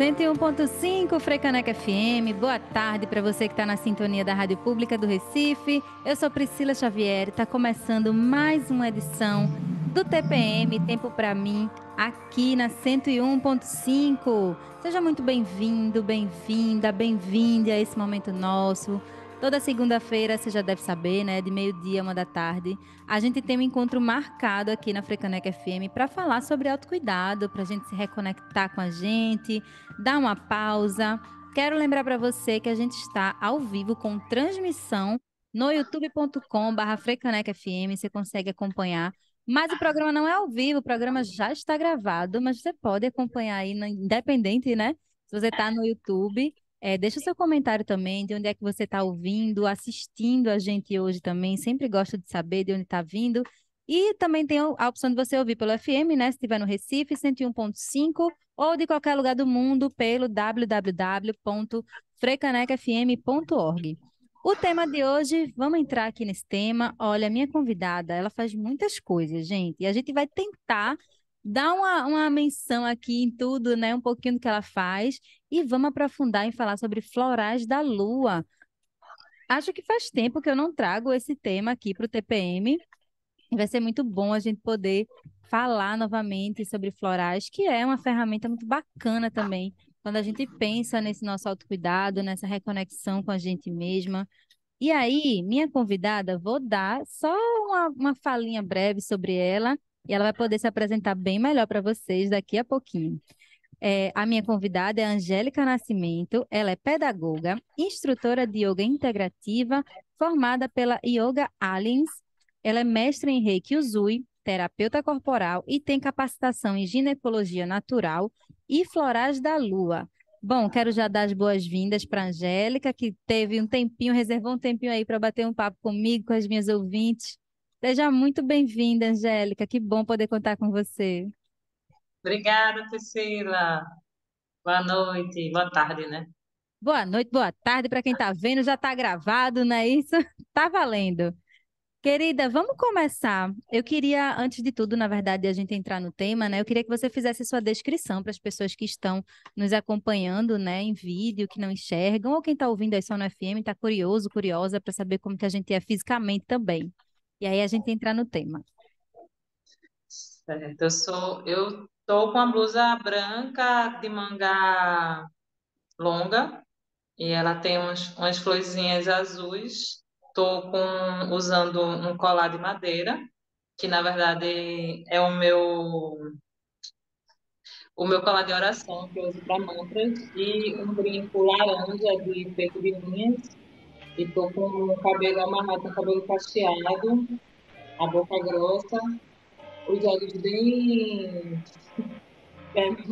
101.5 Frecaneca FM, boa tarde para você que está na sintonia da Rádio Pública do Recife. Eu sou Priscila Xavier e está começando mais uma edição do TPM, Tempo para Mim, aqui na 101.5. Seja muito bem-vindo, bem-vinda, bem-vinde a esse momento nosso. Toda segunda-feira, você já deve saber, né? De meio-dia, 1 da tarde, a gente tem um encontro marcado aqui na Frecaneca FM para falar sobre autocuidado, para a gente se reconectar com a gente, dar uma pausa. Quero lembrar para você que a gente está ao vivo com transmissão no youtube.com/frecanecafm, você consegue acompanhar. Mas o programa não é ao vivo, o programa já está gravado, mas você pode acompanhar aí, independente, né? Se você está no YouTube, deixa o seu comentário também de onde é que você está ouvindo, assistindo a gente hoje também. Sempre gosto de saber de onde está vindo. E também tem a opção de você ouvir pelo FM, né? Se estiver no Recife, 101.5, ou de qualquer lugar do mundo pelo www.frecanecafm.org. O tema de hoje, vamos entrar aqui nesse tema. Olha, a minha convidada, ela faz muitas coisas, gente, e a gente vai tentar dar uma menção aqui em tudo, né? Um pouquinho do que ela faz, e vamos aprofundar em falar sobre florais da lua. Acho que faz tempo que eu não trago esse tema aqui para o TPM. E vai ser muito bom a gente poder falar novamente sobre florais, que é uma ferramenta muito bacana também, quando a gente pensa nesse nosso autocuidado, nessa reconexão com a gente mesma. E aí, minha convidada, vou dar só uma falinha breve sobre ela, e ela vai poder se apresentar bem melhor para vocês daqui a pouquinho. A minha convidada é a Angélica Nascimento, ela é pedagoga, instrutora de yoga integrativa, formada pela Yoga Alliance. Ela é mestre em Reiki Usui, terapeuta corporal e tem capacitação em ginecologia natural e florais da lua. Bom, quero já dar as boas-vindas para a Angélica, que teve um tempinho, reservou um tempinho aí para bater um papo comigo, com as minhas ouvintes. Seja muito bem-vinda, Angélica, que bom poder contar com você. Obrigada, Priscila. Boa noite, boa tarde, né? Boa noite, boa tarde para quem está vendo, já está gravado, não é isso? Tá valendo. Querida, vamos começar. Eu queria, antes de tudo, na verdade, a gente entrar no tema, né? Eu queria que você fizesse sua descrição para as pessoas que estão nos acompanhando, né, em vídeo, que não enxergam, ou quem está ouvindo aí só no FM, está curioso, curiosa para saber como que a gente é fisicamente também. E aí a gente entrar no tema. Certo. Eu tô com a blusa branca de manga longa e ela tem umas florzinhas azuis. Tô usando um colar de madeira, que na verdade é o meu colar de oração que eu uso para mantras e um brinco laranja de feito de linhas. E tô com o cabelo amarrado, com o cabelo cacheado, a boca grossa, os olhos bem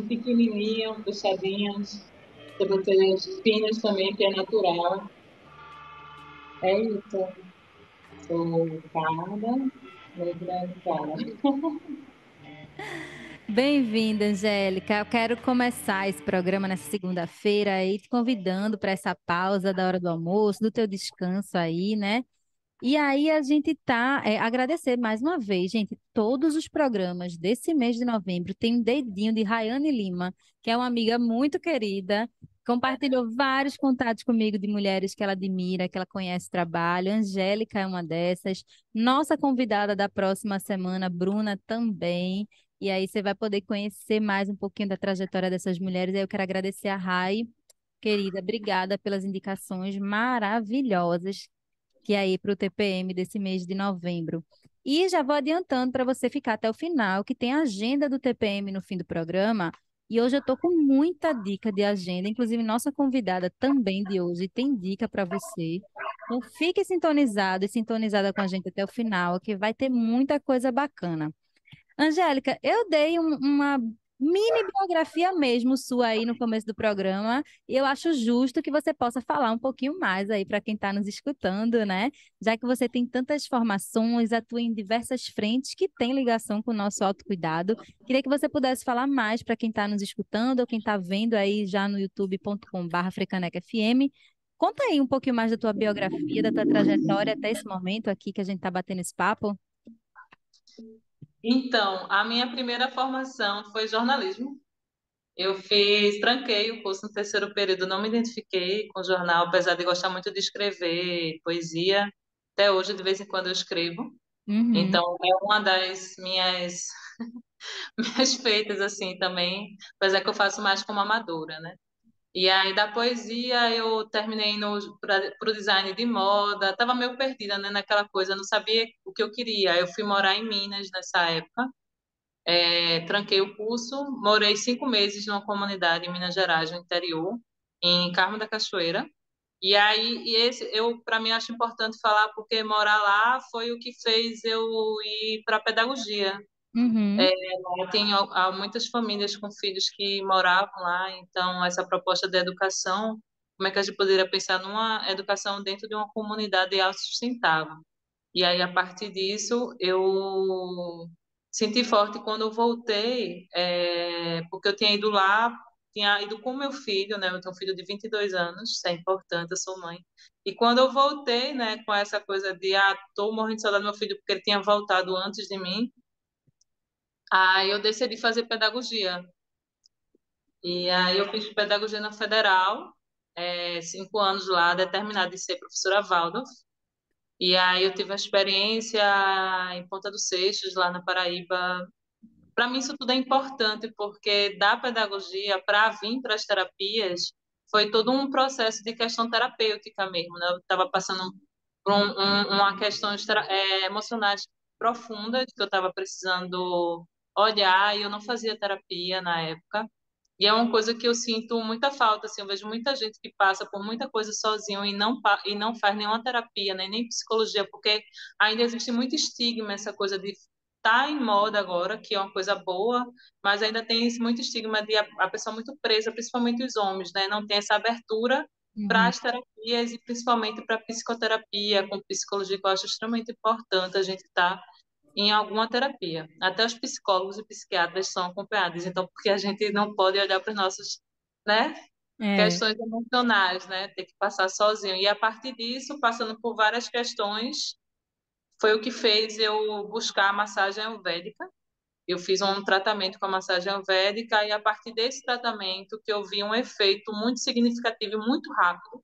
pequenininhos, puxadinhos, sobrancelhas finas também, que é natural. É isso. Sou parda, negra e clara. Bem-vinda, Angélica. Eu quero começar esse programa nessa segunda-feira aí, te convidando para essa pausa da hora do almoço, do teu descanso aí, né? E aí a gente agradecer mais uma vez, gente, todos os programas desse mês de novembro tem um dedinho de Rayane Lima, que é uma amiga muito querida, compartilhou vários contatos comigo de mulheres que ela admira, que ela conhece o trabalho. Angélica é uma dessas. Nossa convidada da próxima semana, Bruna, também. E aí você vai poder conhecer mais um pouquinho da trajetória dessas mulheres. Aí eu quero agradecer a Rai, querida, obrigada pelas indicações maravilhosas que é aí para o TPM desse mês de novembro. E já vou adiantando para você ficar até o final, que tem a agenda do TPM no fim do programa. E hoje eu estou com muita dica de agenda, inclusive nossa convidada também de hoje tem dica para você. Então fique sintonizado e sintonizada com a gente até o final, que vai ter muita coisa bacana. Angélica, eu dei uma mini biografia mesmo sua aí no começo do programa, e eu acho justo que você possa falar um pouquinho mais aí para quem está nos escutando, né? Já que você tem tantas formações, atua em diversas frentes que têm ligação com o nosso autocuidado. Queria que você pudesse falar mais para quem está nos escutando ou quem está vendo aí já no youtube.com/frecanecafm. Conta aí um pouquinho mais da tua biografia, da tua trajetória até esse momento aqui que a gente está batendo esse papo. Então, a minha primeira formação foi jornalismo. tranquei o curso no terceiro período, não me identifiquei com o jornal, apesar de gostar muito de escrever poesia. Até hoje, de vez em quando, eu escrevo. Uhum, Então, é uma das minhas, minhas feitas, assim, também, apesar que eu faço mais como amadora, né? E aí, da poesia, eu terminei para o design de moda. Tava meio perdida, né, naquela coisa, não sabia o que eu queria. Eu fui morar em Minas nessa época. Tranquei o curso, morei 5 meses numa comunidade em Minas Gerais, no interior, em Carmo da Cachoeira. E aí, para mim, acho importante falar porque morar lá foi o que fez eu ir para a pedagogia. uhum, Eu tenho há muitas famílias com filhos que moravam lá, então essa proposta de educação, como é que a gente poderia pensar numa educação dentro de uma comunidade autossustentável? E aí, a partir disso, eu senti forte quando eu voltei, porque eu tinha ido lá, tinha ido com meu filho, né? Eu tenho um filho de 22 anos, isso é importante, eu sou mãe. E quando eu voltei, né, com essa coisa de, tô morrendo de saudade do meu filho, porque ele tinha voltado antes de mim, aí eu decidi fazer pedagogia. E aí eu fiz pedagogia na Federal, 5 anos lá, determinada de ser professora Waldorf. E aí eu tive a experiência em Ponta dos Seixos, lá na Paraíba. Para mim isso tudo é importante, porque da pedagogia para vir para as terapias foi todo um processo de questão terapêutica mesmo, né? Eu estava passando por uma questão emocionais profundas que eu estava precisando olhar e eu não fazia terapia na época. E é uma coisa que eu sinto muita falta, assim, eu vejo muita gente que passa por muita coisa sozinho e não faz nenhuma terapia, né, nem psicologia, porque ainda existe muito estigma essa coisa de estar em moda agora, que é uma coisa boa, mas ainda tem esse muito estigma de a pessoa muito presa, principalmente os homens, né, não tem essa abertura para uhum. as terapias e principalmente para a psicoterapia, com psicologia, que eu acho extremamente importante a gente estar em alguma terapia. Até os psicólogos e psiquiatras são acompanhados, então, porque a gente não pode olhar para os nossos, né, É. questões emocionais, né, ter que passar sozinho. E a partir disso, passando por várias questões, foi o que fez eu buscar a massagem ayurvédica. Eu fiz um tratamento com a massagem ayurvédica e a partir desse tratamento que eu vi um efeito muito significativo e muito rápido.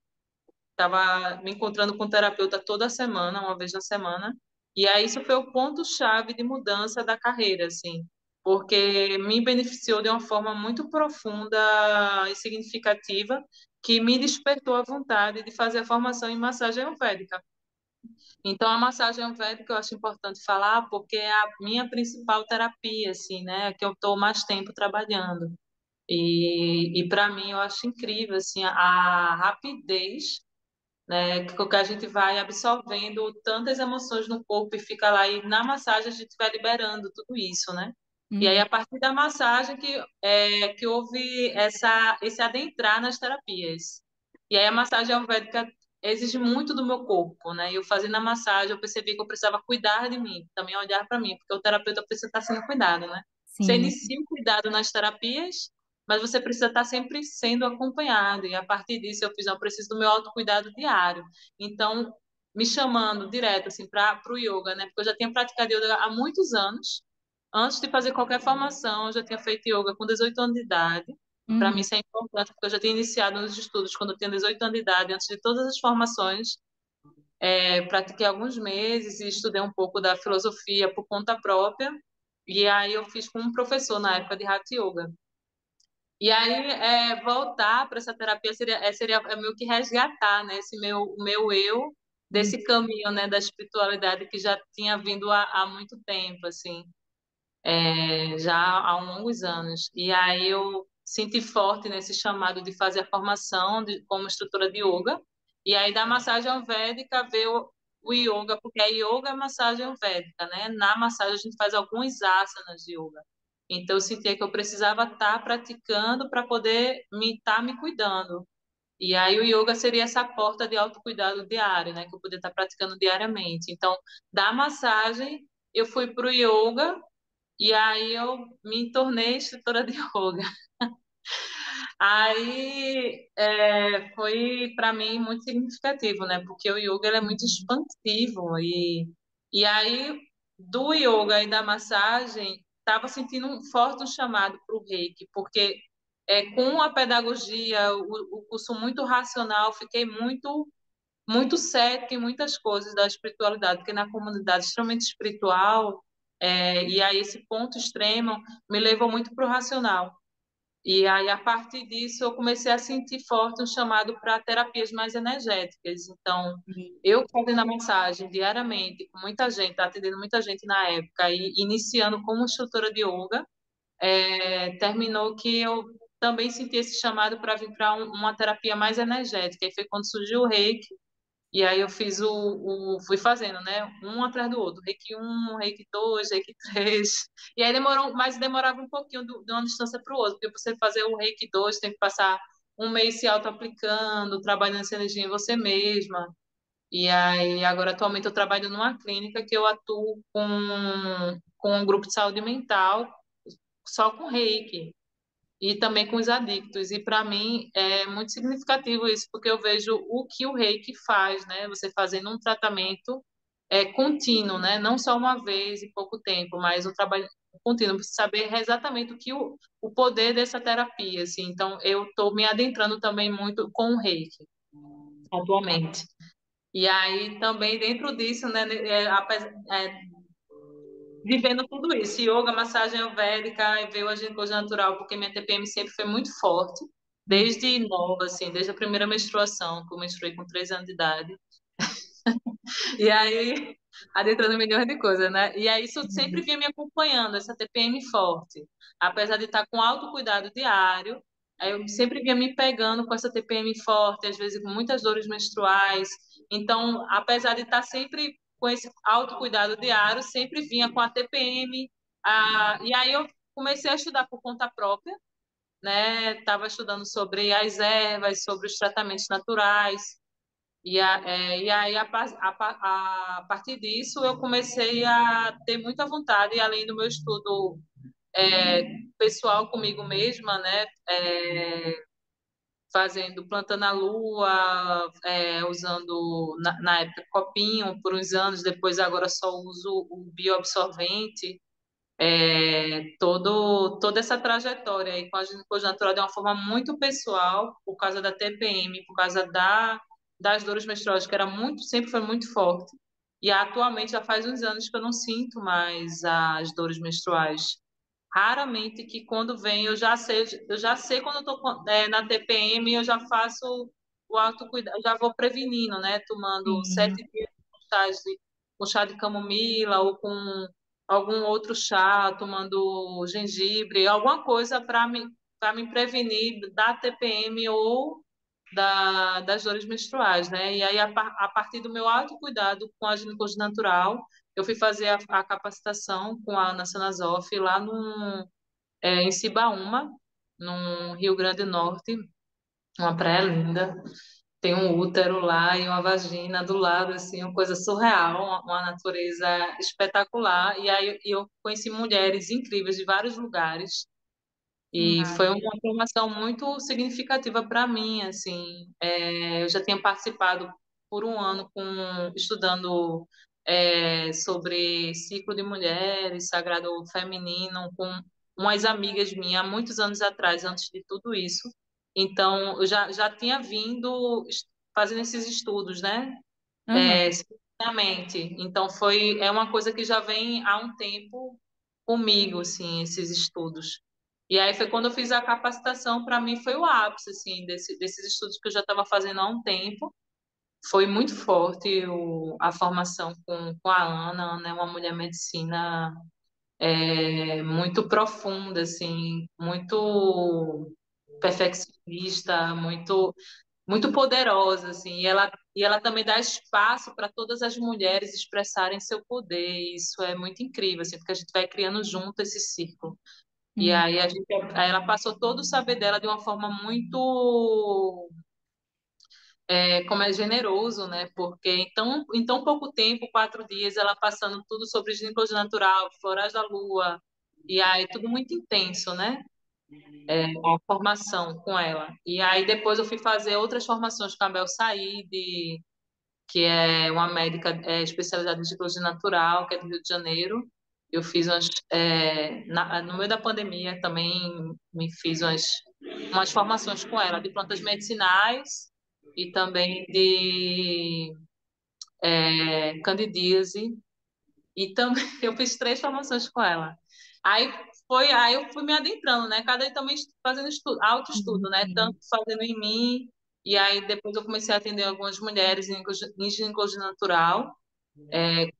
Estava me encontrando com um terapeuta toda semana, uma vez na semana, e aí isso foi o ponto-chave de mudança da carreira, assim, porque me beneficiou de uma forma muito profunda e significativa, que me despertou a vontade de fazer a formação em massagem ayurvédica. Então, a massagem ayurvédica eu acho importante falar, porque é a minha principal terapia, assim, né, que eu estou mais tempo trabalhando. E para mim eu acho incrível assim a rapidez, né, que a gente vai absorvendo tantas emoções no corpo e fica lá, e na massagem a gente vai liberando tudo isso, né? E aí, Uhum, a partir da massagem que houve esse adentrar nas terapias. E aí, a massagem ayurvédica exige muito do meu corpo, né? E eu fazendo a massagem, eu percebi que eu precisava cuidar de mim, também olhar para mim, porque o terapeuta precisa estar sendo cuidado, né? Você sim. inicia o cuidado nas terapias, mas você precisa estar sempre sendo acompanhado. E a partir disso, eu fiz, não, eu preciso do meu autocuidado diário. Então, me chamando direto assim para o yoga, né? Porque eu já tinha praticado yoga há muitos anos. Antes de fazer qualquer formação, eu já tinha feito yoga com 18 anos de idade. E para mim Uhum, isso é importante, porque eu já tinha iniciado nos estudos quando eu tinha 18 anos de idade, antes de todas as formações. Pratiquei alguns meses e estudei um pouco da filosofia por conta própria. E aí eu fiz com um professor na época de Hatha Yoga. E aí, voltar para essa terapia seria meio que resgatar, né, esse o meu eu uhum, desse caminho, né, da espiritualidade que já tinha vindo há muito tempo, assim, já há longos anos. E aí eu senti forte nesse chamado de fazer a formação como instrutora de yoga. E aí da massagem ayurvédica veio o yoga, porque a yoga é massagem ayurvédica, né? Na massagem a gente faz alguns asanas de yoga. Então eu sentia que eu precisava estar praticando para poder me cuidando. E aí o yoga seria essa porta de autocuidado diário, né? Que eu podia estar praticando diariamente. Então, da massagem, eu fui para o yoga e aí eu me tornei instrutora de yoga. Aí foi para mim muito significativo, né? Porque o yoga ele é muito uhum, expansivo e aí do yoga e da massagem estava sentindo um forte chamado para o reiki, porque com a pedagogia, o curso muito racional, fiquei muito cética em muitas coisas da espiritualidade, porque na comunidade extremamente espiritual, e aí esse ponto extremo me levou muito para o racional. E aí, a partir disso, eu comecei a sentir forte um chamado para terapias mais energéticas. Então, eu fazendo a massagem diariamente, com muita gente, atendendo muita gente na época, e iniciando como instrutora de yoga, terminou que eu também senti esse chamado para vir para uma terapia mais energética. E foi quando surgiu o Reiki, e aí eu fiz fui fazendo, né? Um atrás do outro. Reiki 1, Reiki 2, Reiki 3. E aí demorava um pouquinho de uma distância para o outro, porque para você fazer o Reiki 2 tem que passar um mês se auto-aplicando, trabalhando essa energia em você mesma. E aí, agora, atualmente, eu trabalho numa clínica que eu atuo com um grupo de saúde mental, só com Reiki e também com os adictos. E para mim é muito significativo isso, porque eu vejo o que o reiki faz, né? Você fazendo um tratamento contínuo, né? Não só uma vez e pouco tempo, mas um trabalho contínuo, saber exatamente o que o poder dessa terapia, assim. Então, eu estou me adentrando também muito com o reiki atualmente. E aí também dentro disso, né, vivendo tudo isso, yoga, massagem ayurvédica, e veio a ginecologia natural, porque minha TPM sempre foi muito forte, Hum. desde nova, assim, desde a primeira menstruação, que eu menstruei com 3 anos de idade. E aí, adentrando milhões de coisas, né? E aí, isso sempre vinha me acompanhando, essa TPM forte. Apesar de estar com autocuidado diário, aí eu sempre vinha me pegando com essa TPM forte, às vezes com muitas dores menstruais. Então, apesar de estar sempre com esse autocuidado diário, sempre vinha com a TPM. E aí, eu comecei a estudar por conta própria, né? Estava estudando sobre as ervas, sobre os tratamentos naturais. E aí, a partir disso, eu comecei a ter muita vontade, e além do meu estudo é, pessoal comigo mesma, né, fazendo, plantando a lua, usando, na época, copinho por uns anos, depois agora só uso o bioabsorvente, toda essa trajetória aí com a ginecologia natural de uma forma muito pessoal, por causa da TPM, por causa das dores menstruais, que era sempre foi muito forte. E atualmente já faz uns anos que eu não sinto mais as dores menstruais. Raramente que quando vem eu já sei quando eu estou na TPM, eu já faço o autocuidado, já vou prevenindo, né? Tomando Sim. 7 dias com chá de camomila ou com algum outro chá, tomando gengibre, alguma coisa para me prevenir da TPM ou das dores menstruais, né? E aí, a partir do meu autocuidado com a ginecologia natural, eu fui fazer a capacitação com a Ana Sanazoff lá em Cibaúma, no Rio Grande do Norte, uma praia linda. Tem um útero lá e uma vagina do lado, assim, uma coisa surreal, uma natureza espetacular. E aí eu conheci mulheres incríveis de vários lugares. E foi Massa. uma formação muito significativa para mim, assim. Eu já tinha participado por um ano estudando sobre ciclo de mulheres, sagrado feminino, com umas amigas minhas, há muitos anos atrás, antes de tudo isso. Então, eu já tinha vindo fazendo esses estudos, né? Aham. Simultaneamente. Então, é uma coisa que já vem há um tempo comigo, assim, esses estudos. E aí foi quando eu fiz a capacitação, para mim foi o ápice, assim, desses estudos que eu já estava fazendo há um tempo. Foi muito forte a formação com a Ana. A Ana é uma mulher medicina muito profunda, assim, muito perfeccionista, muito poderosa, assim, e ela também dá espaço para todas as mulheres expressarem seu poder, e isso é muito incrível, assim, porque a gente vai criando junto esse círculo. E Hum. aí ela passou todo o saber dela de uma forma muito, como é generoso, né? Porque em tão pouco tempo, 4 dias, ela passando tudo sobre ginecologia natural, florais da lua, e aí tudo muito intenso, né? A formação com ela. E aí depois eu fui fazer outras formações com a Bel Said, que é uma médica especializada em ginecologia natural, que é do Rio de Janeiro. Eu fiz no meio da pandemia também me fiz umas formações com ela de plantas medicinais e também de candidíase. E também eu fiz 3 formações com ela. Aí eu fui me adentrando, né? Cada dia também fazendo estudo, autoestudo, né? Sim. Tanto fazendo em mim, e aí depois eu comecei a atender algumas mulheres em ginecologia natural.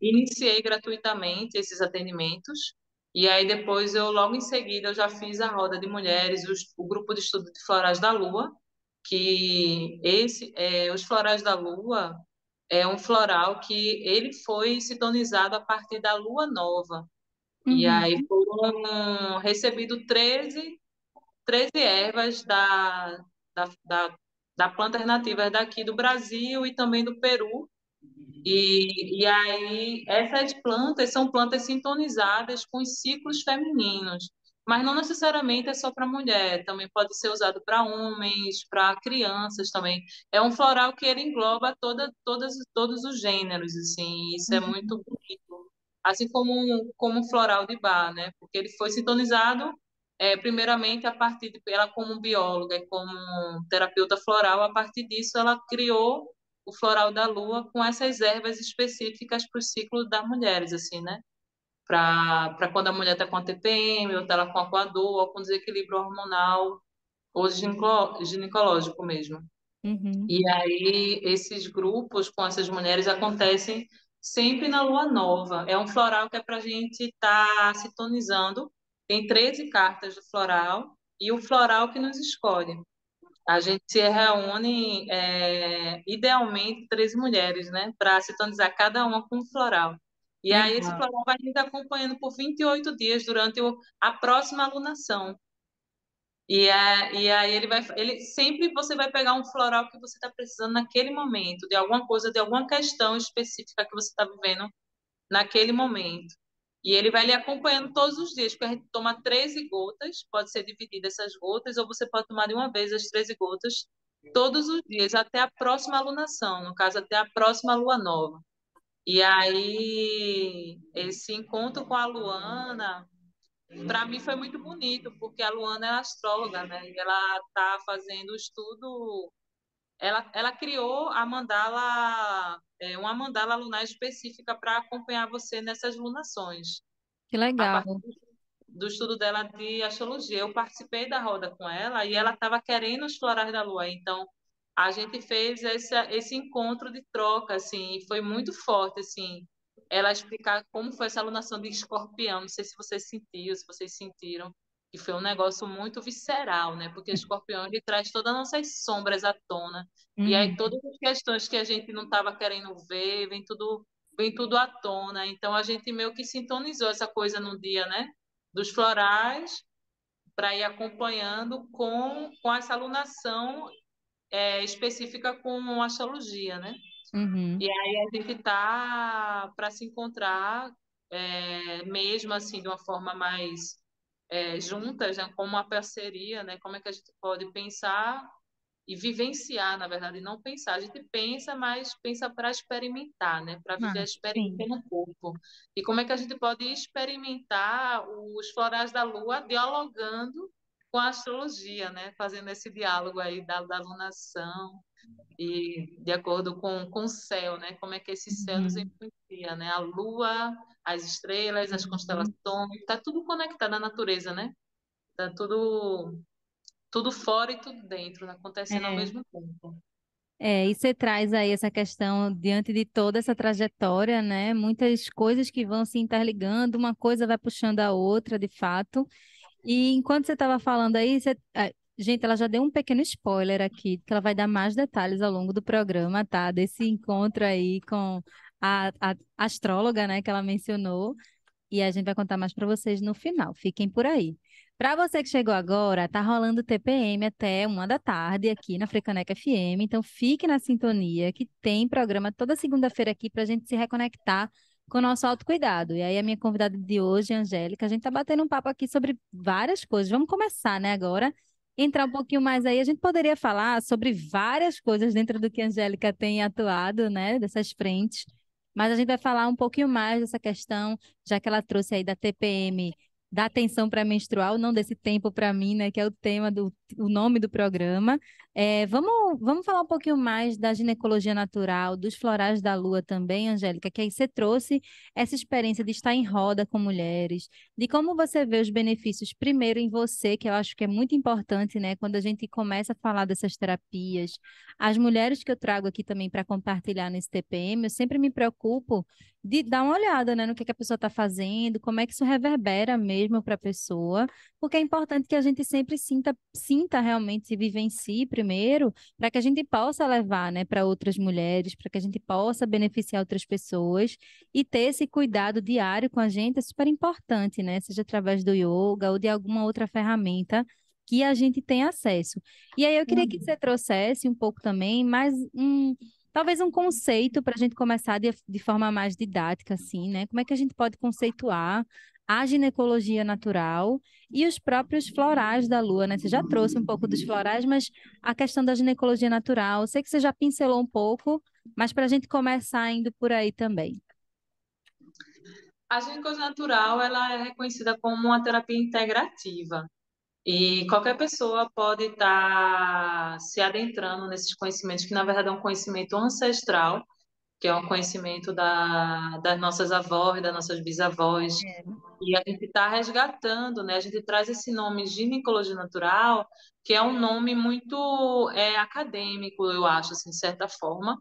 Iniciei gratuitamente esses atendimentos, e aí depois logo em seguida, eu já fiz a roda de mulheres, o grupo de estudo de florais da lua, que os florais da lua é um floral que ele foi sintonizado a partir da lua nova. E Uhum. aí foram recebidos 13 ervas da, da, da plantas nativas daqui do Brasil e também do Peru. E aí, essas plantas são plantas sintonizadas com os ciclos femininos, mas não necessariamente é só para mulher, também pode ser usado para homens, para crianças também. É um floral que ele engloba todos os gêneros, assim, isso é muito Uhum. bonito. Assim como um floral de bar, né? Porque ele foi sintonizado, primeiramente, a partir de ela como bióloga e como terapeuta floral, a partir disso ela criou o floral da lua com essas ervas específicas para o ciclo das mulheres, assim, né? Para quando a mulher está com a TPM, ou está com a coador, ou com desequilíbrio hormonal, ou ginecológico mesmo. Uhum. E aí, esses grupos com essas mulheres acontecem sempre na lua nova. É um floral que é para a gente estar sintonizando. Tem 13 cartas do floral e o floral que nos escolhe. A gente se reúne, idealmente, 13 mulheres, né? Para sintonizar cada uma com um floral. E aí esse Legal. floral vai nos acompanhando por 28 dias durante a próxima alunação. E aí ele sempre você vai pegar um floral que você está precisando naquele momento, de alguma coisa, de alguma questão específica que você está vivendo naquele momento. E ele vai lhe acompanhando todos os dias, porque a gente toma 13 gotas, pode ser dividida essas gotas, ou você pode tomar de uma vez as 13 gotas todos os dias, até a próxima alunação, no caso, até a próxima lua nova. E aí, esse encontro com a Luana, para mim foi muito bonito, porque a Luana é astróloga, né? E ela está fazendo o estudo. Ela criou uma mandala lunar específica para acompanhar você nessas lunações. Que A legal. partir do estudo dela de astrologia, eu participei da roda com ela e ela estava querendo os florais da lua. Então, a gente fez esse encontro de troca, assim, e foi muito forte, assim, ela explicar como foi essa alunação de escorpião. Não sei se vocês sentiram, se vocês sentiram, que foi um negócio muito visceral, né? Porque o escorpião, ele traz todas as nossas sombras à tona. E aí, Uhum. todas as questões que a gente não estava querendo ver, vem tudo à tona. Então, a gente meio que sintonizou essa coisa no dia, né? Dos florais, para ir acompanhando com essa alunação específica com astrologia, né? Uhum. E aí a gente tá para se encontrar mesmo assim de uma forma mais juntas, né? Como uma parceria, né? Como é que a gente pode pensar e vivenciar, na verdade, não pensar. A gente pensa, mas pensa para experimentar, né? Para viver a Ah, experiência sim. no corpo. E como é que a gente pode experimentar os florais da lua dialogando com a astrologia, né? Fazendo esse diálogo aí da alunação e de acordo com o céu, né? Como é que esse céu nos Uhum. influencia, né? A lua, as estrelas, as Uhum. constelações, está tudo conectado à natureza, né? Tá tudo fora e tudo dentro, né? Acontecendo ao É. mesmo tempo. E você traz aí essa questão diante de toda essa trajetória, né? Muitas coisas que vão se interligando, uma coisa vai puxando a outra, de fato. E enquanto você estava falando aí, gente, ela já deu um pequeno spoiler aqui, que ela vai dar mais detalhes ao longo do programa, tá? Desse encontro aí com a astróloga, né, que ela mencionou. E a gente vai contar mais para vocês no final. Fiquem por aí. Para você que chegou agora, tá rolando TPM até 1 da tarde aqui na Frecaneca FM. Então fique na sintonia que tem programa toda segunda-feira aqui para a gente se reconectar com o nosso autocuidado. E aí a minha convidada de hoje, Angélica, a gente tá batendo um papo aqui sobre várias coisas. Vamos começar, né, agora? Entrar um pouquinho mais aí, a gente poderia falar sobre várias coisas dentro do que a Angélica tem atuado, né, dessas frentes. Mas a gente vai falar um pouquinho mais dessa questão já que ela trouxe aí da TPM da atenção pré-menstrual, não desse tempo para mim, né, que é o tema o nome do programa. Vamos falar um pouquinho mais da ginecologia natural, dos florais da lua também, Angélica, que aí você trouxe essa experiência de estar em roda com mulheres, de como você vê os benefícios primeiro em você, que eu acho que é muito importante, né, quando a gente começa a falar dessas terapias. As mulheres que eu trago aqui também para compartilhar nesse TPM, eu sempre me preocupo de dar uma olhada, né, no que a pessoa está fazendo, como é que isso reverbera mesmo para a pessoa, porque é importante que a gente sempre sinta realmente, se vivencie primeiro, para que a gente possa levar, né, para outras mulheres, para que a gente possa beneficiar outras pessoas e ter esse cuidado diário com a gente é super importante, né, seja através do yoga ou de alguma outra ferramenta que a gente tem acesso. E aí eu queria que você trouxesse um pouco também mais talvez um conceito para a gente começar de forma mais didática, assim, né? Como é que a gente pode conceituar a ginecologia natural e os próprios florais da lua, né? Você já trouxe um pouco dos florais, mas a questão da ginecologia natural, eu sei que você já pincelou um pouco, mas para a gente começar indo por aí também. A ginecologia natural, ela é reconhecida como uma terapia integrativa. E qualquer pessoa pode estar se adentrando nesses conhecimentos, que na verdade é um conhecimento ancestral, que é um conhecimento das nossas avós, das nossas bisavós. E a gente está resgatando, né? A gente traz esse nome ginecologia natural, que é um nome muito acadêmico, eu acho, assim, de certa forma.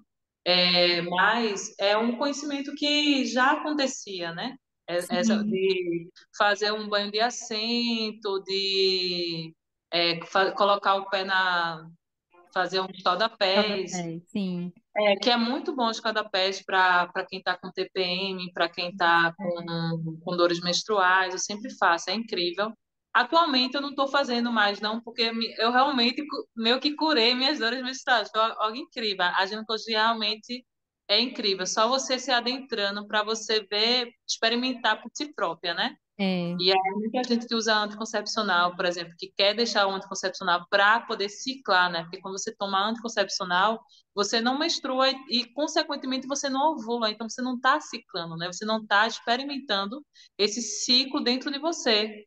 Mas é um conhecimento que já acontecia, né? Essa Sim, de fazer um banho de assento, de colocar o pé fazer um escaldapés, sim. que é muito bom os escaldapés para quem está com TPM, para quem está com dores menstruais, eu sempre faço, é incrível. Atualmente eu não estou fazendo mais, não, porque eu realmente meio que curei minhas dores menstruais, foi algo incrível. A ginecologia realmente é incrível, só você se adentrando para você ver, experimentar por si própria, né? É, E aí, muita gente que usa anticoncepcional, por exemplo, que quer deixar o anticoncepcional para poder ciclar, né? Porque quando você toma anticoncepcional, você não menstrua consequentemente, você não ovula. Então, você não está ciclando, né? Você não está experimentando esse ciclo dentro de você.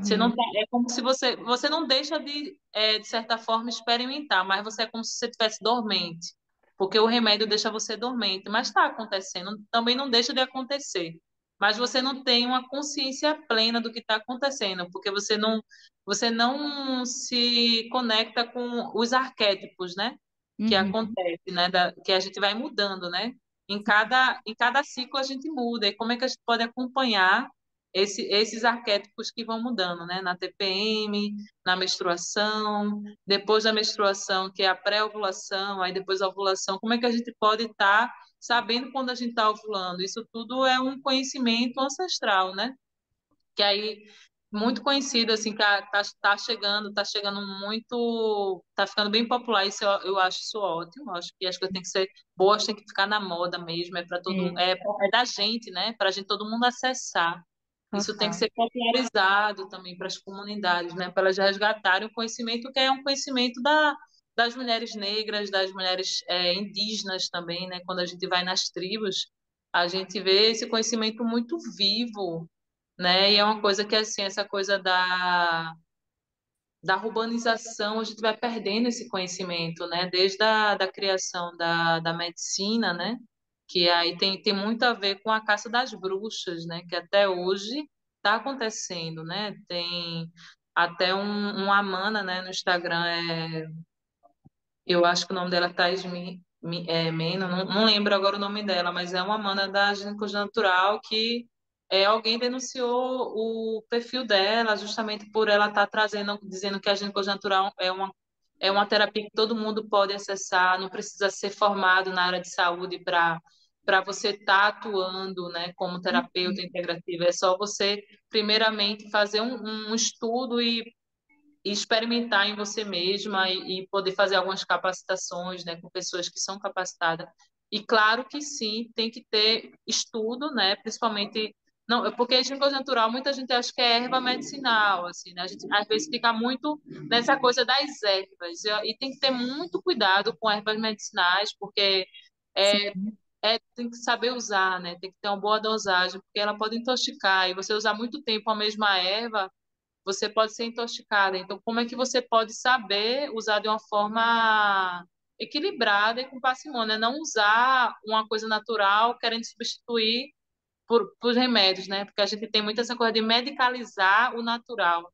Você não uhum, tá, é como se você não deixa de certa forma, experimentar, mas você é como se você estivesse dormente. Porque o remédio deixa você dormente, mas está acontecendo, também não deixa de acontecer, mas você não tem uma consciência plena do que está acontecendo, porque você não se conecta com os arquétipos, né? Que uhum, acontece, né? Que a gente vai mudando, né? Em cada ciclo a gente muda. E como é que a gente pode acompanhar esses arquétipos que vão mudando, né? Na TPM, na menstruação, depois da menstruação, que é a pré-ovulação, aí depois a ovulação, como é que a gente pode estar sabendo quando a gente está ovulando? Isso tudo é um conhecimento ancestral, né? Que aí muito conhecido assim, que tá chegando muito, tá ficando bem popular. Isso eu acho isso ótimo. Eu acho que as coisas têm que ser boas, tem que ficar na moda mesmo, é para todo, é, é da gente, né? Para a gente todo mundo acessar. Isso tem que total. ser popularizado também para as comunidades, né? Para elas resgatarem o conhecimento que é um conhecimento das mulheres negras, das mulheres indígenas também, né? Quando a gente vai nas tribos, a gente vê esse conhecimento muito vivo, né? E é uma coisa que, assim, essa coisa da urbanização, a gente vai perdendo esse conhecimento, né? Desde da criação da medicina, né? Que aí tem muito a ver com a caça das bruxas, né? Que até hoje está acontecendo, né? Tem até uma mana, né? No Instagram, eu acho que o nome dela é Thais Mena, não lembro agora o nome dela, mas é uma mana da ginecologia natural que alguém denunciou o perfil dela justamente por ela estar trazendo, dizendo que a ginecologia natural é uma terapia que todo mundo pode acessar, não precisa ser formado na área de saúde para você estar atuando, né, como terapeuta integrativa. É só você, primeiramente, fazer um estudo e experimentar em você mesma e poder fazer algumas capacitações, né, com pessoas que são capacitadas. E claro que sim, tem que ter estudo, né, principalmente não, porque a ginecologia natural, muita gente acha que é erva medicinal, assim, né? A gente às vezes fica muito nessa coisa das ervas e tem que ter muito cuidado com ervas medicinais, porque Sim. tem que saber usar, né? Tem que ter uma boa dosagem, porque ela pode intoxicar. E você usar muito tempo a mesma erva, você pode ser intoxicada. Então, como é que você pode saber usar de uma forma equilibrada e com parcimônia? Não usar uma coisa natural querendo substituir por remédios, né? Porque a gente tem muito essa coisa de medicalizar o natural.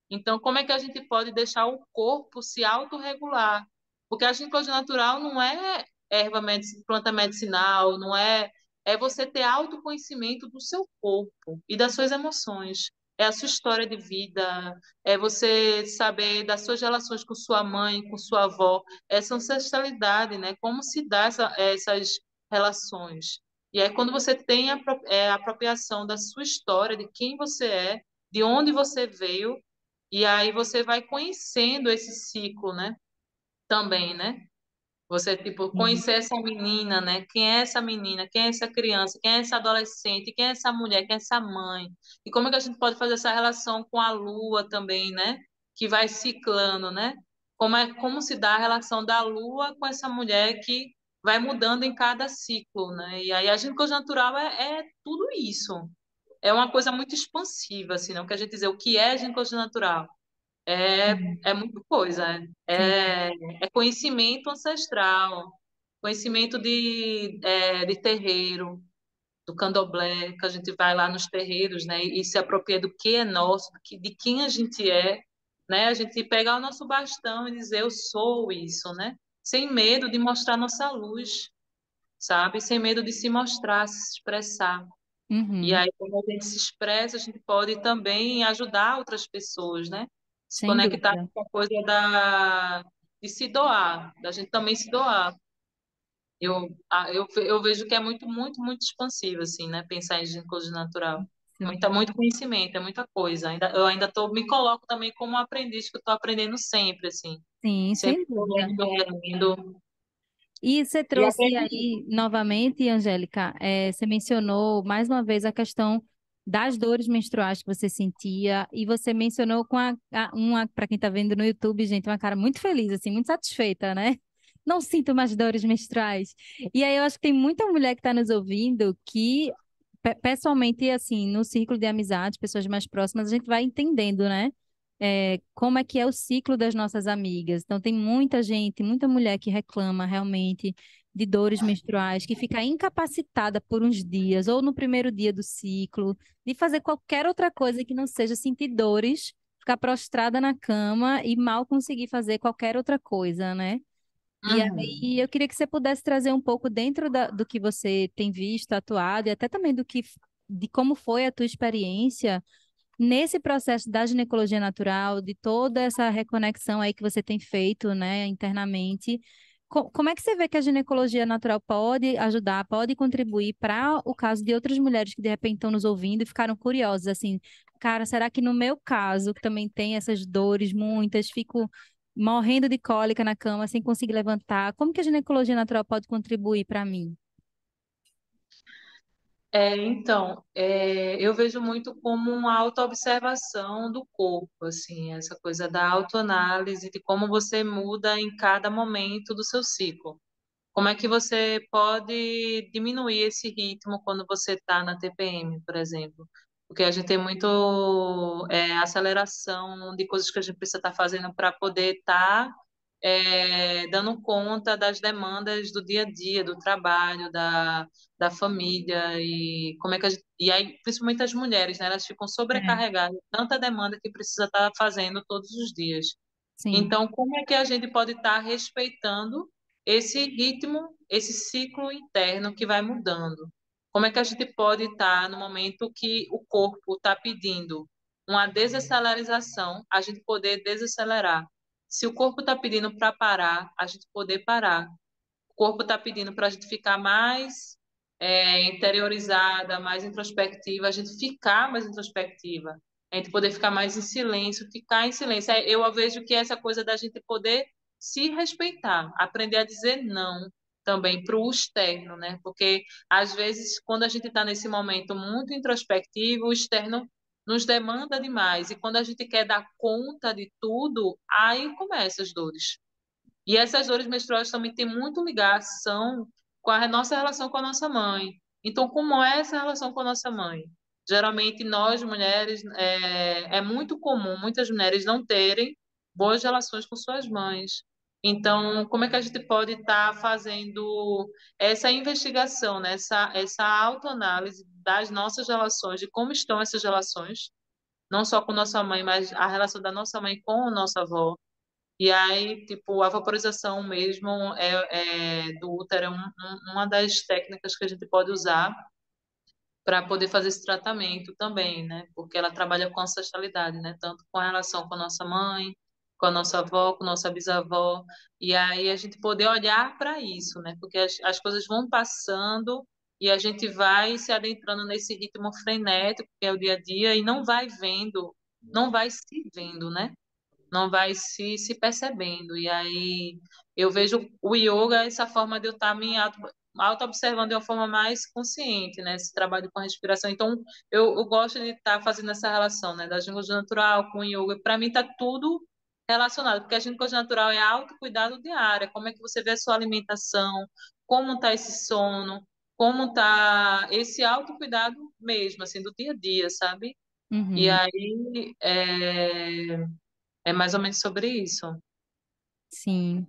Então, como é que a gente pode deixar o corpo se autorregular? Porque a ginecologia natural não é planta medicinal, não é. É você ter autoconhecimento do seu corpo e das suas emoções. É a sua história de vida, é você saber das suas relações com sua mãe, com sua avó, essa ancestralidade, né? Como se dá essas relações. E aí, quando você tem a apropriação da sua história, de quem você é, de onde você veio, e aí você vai conhecendo esse ciclo, né? Também, né? Você, tipo, Sim. conhecer essa menina, né? Quem é essa menina? Quem é essa criança? Quem é essa adolescente? Quem é essa mulher? Quem é essa mãe? E como é que a gente pode fazer essa relação com a lua também, né? Que vai ciclando, né? Como se dá a relação da lua com essa mulher que vai mudando em cada ciclo, né? E aí a ginecologia natural é tudo isso. É uma coisa muito expansiva, assim, não quer a gente dizer o que é ginecologia natural. É muita coisa. Sim. É conhecimento ancestral, conhecimento de terreiro, do candomblé, que a gente vai lá nos terreiros, né, e se apropria do que é nosso, de quem a gente é, né, a gente pegar o nosso bastão e dizer eu sou isso, né, sem medo de mostrar nossa luz, sabe, sem medo de se mostrar, se expressar. E Uhum. aí, quando a gente se expressa, a gente pode também ajudar outras pessoas, né? Se Sem conectar dúvida. com a coisa de se doar, da gente também se doar. Eu vejo que é muito, muito, muito expansivo, assim, né? Pensar em ginecologia natural. Sim, Muito conhecimento, é muita coisa. Eu ainda me coloco também como um aprendiz, que eu estou aprendendo sempre, assim. sim, sem Sempre estou dúvida. lendo, relendo. E você E trouxe aprendendo. aí novamente, Angélica, você mencionou mais uma vez a questão das dores menstruais que você sentia, e você mencionou com uma, para quem está vendo no YouTube, gente, uma cara muito feliz, assim, muito satisfeita, né? Não sinto mais dores menstruais. E aí eu acho que tem muita mulher que está nos ouvindo que, pessoalmente, assim, no círculo de amizade, pessoas mais próximas, a gente vai entendendo, né? Como é que é o ciclo das nossas amigas. Então, tem muita gente, muita mulher que reclama realmente de dores menstruais, que fica incapacitada por uns dias, ou no primeiro dia do ciclo, de fazer qualquer outra coisa que não seja sentir dores, ficar prostrada na cama e mal conseguir fazer qualquer outra coisa, né? E Uhum. aí, eu queria que você pudesse trazer um pouco dentro do que você tem visto, atuado, e até também de como foi a tua experiência nesse processo da ginecologia natural, de toda essa reconexão aí que você tem feito, né, internamente, como é que você vê que a ginecologia natural pode ajudar, pode contribuir para o caso de outras mulheres que de repente estão nos ouvindo e ficaram curiosas, assim, cara, será que no meu caso, que também tem essas dores muitas, fico morrendo de cólica na cama sem conseguir levantar, como que a ginecologia natural pode contribuir para mim? Eu vejo muito como uma autoobservação do corpo, assim, essa coisa da autoanálise, de como você muda em cada momento do seu ciclo. Como é que você pode diminuir esse ritmo quando você está na TPM, por exemplo? Porque a gente tem muito aceleração de coisas que a gente precisa estar fazendo para poder estar dando conta das demandas do dia a dia, do trabalho, da família e como é que e aí principalmente as mulheres, né? Elas ficam É, sobrecarregadas, tanta demanda que precisa estar fazendo todos os dias. sim. Então, como é que a gente pode estar respeitando esse ritmo, esse ciclo interno que vai mudando? Como é que a gente pode estar no momento que o corpo está pedindo uma desacelerização, a gente poder desacelerar? Se o corpo está pedindo para parar, a gente poder parar. O corpo está pedindo para a gente ficar mais interiorizada, mais introspectiva, a gente ficar mais introspectiva, a gente poder ficar mais em silêncio, ficar em silêncio. Eu vejo que essa coisa da gente poder se respeitar, aprender a dizer não também para o externo, né? Porque às vezes quando a gente está nesse momento muito introspectivo, o externo nos demanda demais e quando a gente quer dar conta de tudo, aí começam as dores. E essas dores menstruais também têm muito ligação com a nossa relação com a nossa mãe. Então, como é essa relação com a nossa mãe? Geralmente, nós mulheres, é muito comum muitas mulheres não terem boas relações com suas mães. Então, como é que a gente pode estar fazendo essa investigação, né? Essa autoanálise das nossas relações, de como estão essas relações, não só com nossa mãe, mas a relação da nossa mãe com a nossa avó. E aí, tipo, a vaporização mesmo do útero é uma das técnicas que a gente pode usar para poder fazer esse tratamento também, né? Porque ela trabalha com ancestralidade, né? Tanto com a relação com a nossa mãe, com a nossa avó, com a nossa bisavó. E aí a gente poder olhar para isso, né? Porque as coisas vão passando e a gente vai se adentrando nesse ritmo frenético que é o dia a dia e não vai vendo, não vai se vendo, né? Não vai se percebendo. E aí eu vejo o yoga, essa forma de eu estar me auto-observando de uma forma mais consciente, né? Esse trabalho com a respiração. Então, eu gosto de estar fazendo essa relação, né? Da ginecologia natural com o yoga. Para mim, está tudo relacionado, porque a ginecologia natural é autocuidado diário. Como é que você vê a sua alimentação? Como está esse sono? Como está esse autocuidado mesmo, assim, do dia a dia, sabe? E Uhum. aí, é mais ou menos sobre isso. Sim.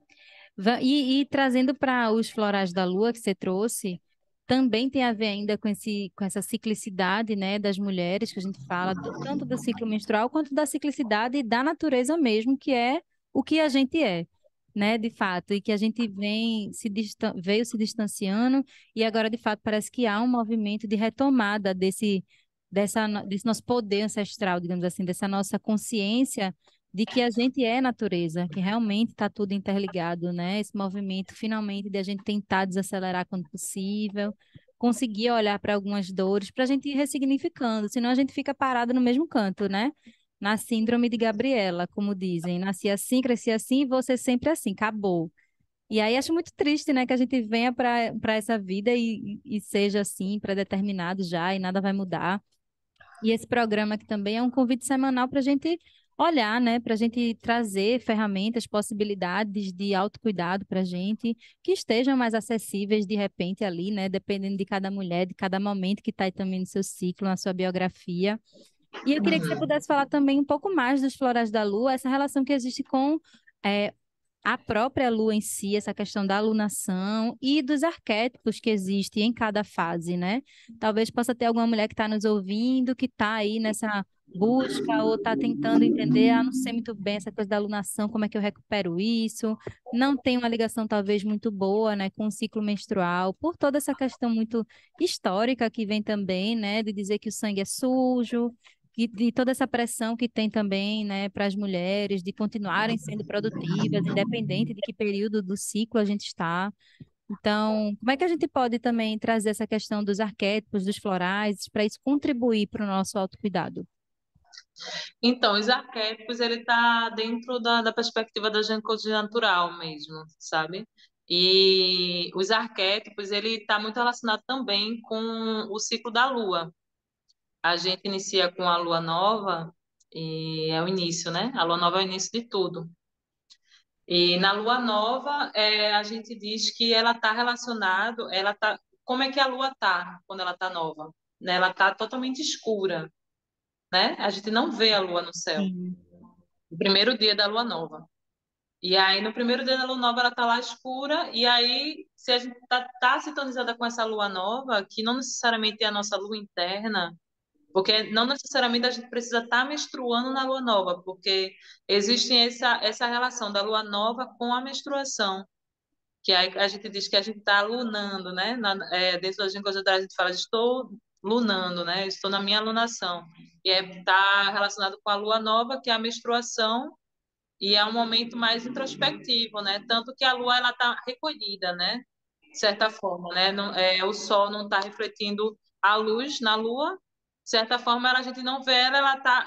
E trazendo para os florais da lua que você trouxe, também tem a ver ainda com essa ciclicidade, né, das mulheres que a gente fala, tanto do ciclo menstrual quanto da ciclicidade da natureza mesmo, que é o que a gente é, né, de fato, e que a gente veio se distanciando e agora de fato parece que há um movimento de retomada desse nosso poder ancestral, digamos assim, dessa nossa consciência de que a gente é natureza, que realmente está tudo interligado, né? Esse movimento, finalmente, de a gente tentar desacelerar quando possível, conseguir olhar para algumas dores, para a gente ir ressignificando, senão a gente fica parado no mesmo canto, né? Na síndrome de Gabriela, como dizem, nasci assim, cresci assim, e vou ser sempre assim, acabou. E aí acho muito triste, né, que a gente venha para essa vida e seja assim, pré-determinado já, e nada vai mudar. E esse programa que também é um convite semanal para a gente olhar, né? Para a gente trazer ferramentas, possibilidades de autocuidado para a gente, que estejam mais acessíveis de repente ali, né? Dependendo de cada mulher, de cada momento que está aí também no seu ciclo, na sua biografia. E eu queria que você Uhum. pudesse falar também um pouco mais dos florais da lua, essa relação que existe com eh, a própria lua em si, essa questão da alunação e dos arquétipos que existem em cada fase, né? Talvez possa ter alguma mulher que está nos ouvindo, que está aí nessa busca ou está tentando entender, não sei muito bem essa coisa da alunação, como é que eu recupero isso? Não tem uma ligação talvez muito boa, né, com o ciclo menstrual, por toda essa questão muito histórica que vem também, né, de dizer que o sangue é sujo, e de toda essa pressão que tem também, né, para as mulheres de continuarem sendo produtivas, independente de que período do ciclo a gente está. Então, como é que a gente pode também trazer essa questão dos arquétipos, dos florais, para isso contribuir para o nosso autocuidado? Então, os arquétipos, ele está dentro da perspectiva da ginecologia natural mesmo, sabe? E os arquétipos, ele está muito relacionado também com o ciclo da lua. A gente inicia com a lua nova, e é o início, né? A lua nova é o início de tudo. E na lua nova, a gente diz que ela está relacionado, ela tá, como é que a lua está quando ela está nova? Né? Ela está totalmente escura, né? A gente não vê a lua no céu. Sim. O primeiro dia da lua nova. E aí, no primeiro dia da lua nova, ela tá lá escura. E aí, se a gente tá sintonizada com essa lua nova, que não necessariamente é a nossa lua interna, porque não necessariamente a gente precisa estar menstruando na lua nova, porque existe essa relação da lua nova com a menstruação, que aí a gente diz que a gente está lunando, né? Dentro da ginecologia a gente fala, estou lunando, né? Estou na minha lunação. E está relacionado com a lua nova, que é a menstruação, e é um momento mais introspectivo, né? Tanto que a lua ela está recolhida, né? De certa forma, né? Não, o sol não está refletindo a luz na lua. De certa forma, a gente não vê ela,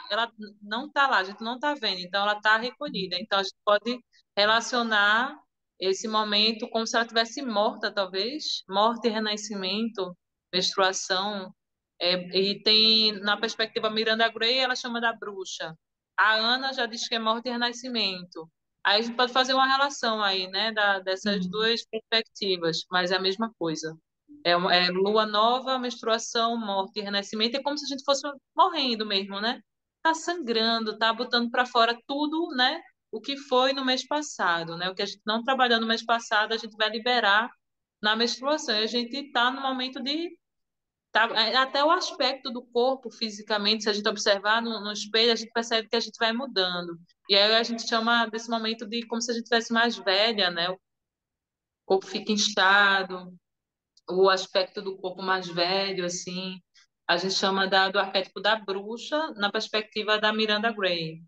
ela não está lá, a gente não está vendo. Então, ela está recolhida. Então, a gente pode relacionar esse momento como se ela tivesse morta, talvez, morte e renascimento, menstruação. E tem na perspectiva Miranda Gray, ela chama da bruxa. A Ana já diz que é morte e renascimento. Aí a gente pode fazer uma relação aí, né, dessas Sim. duas perspectivas, mas é a mesma coisa. É lua nova, menstruação, morte e renascimento. É como se a gente fosse morrendo mesmo, né? Tá sangrando, tá botando para fora tudo, né? O que foi no mês passado, né? O que a gente não trabalhou no mês passado, a gente vai liberar na menstruação. E a gente está no momento de até o aspecto do corpo fisicamente, se a gente observar no espelho, a gente percebe que a gente vai mudando. E aí a gente chama desse momento de como se a gente tivesse mais velha, né? O corpo fica inchado, o aspecto do corpo mais velho, assim. A gente chama do arquétipo da bruxa na perspectiva da Miranda Gray.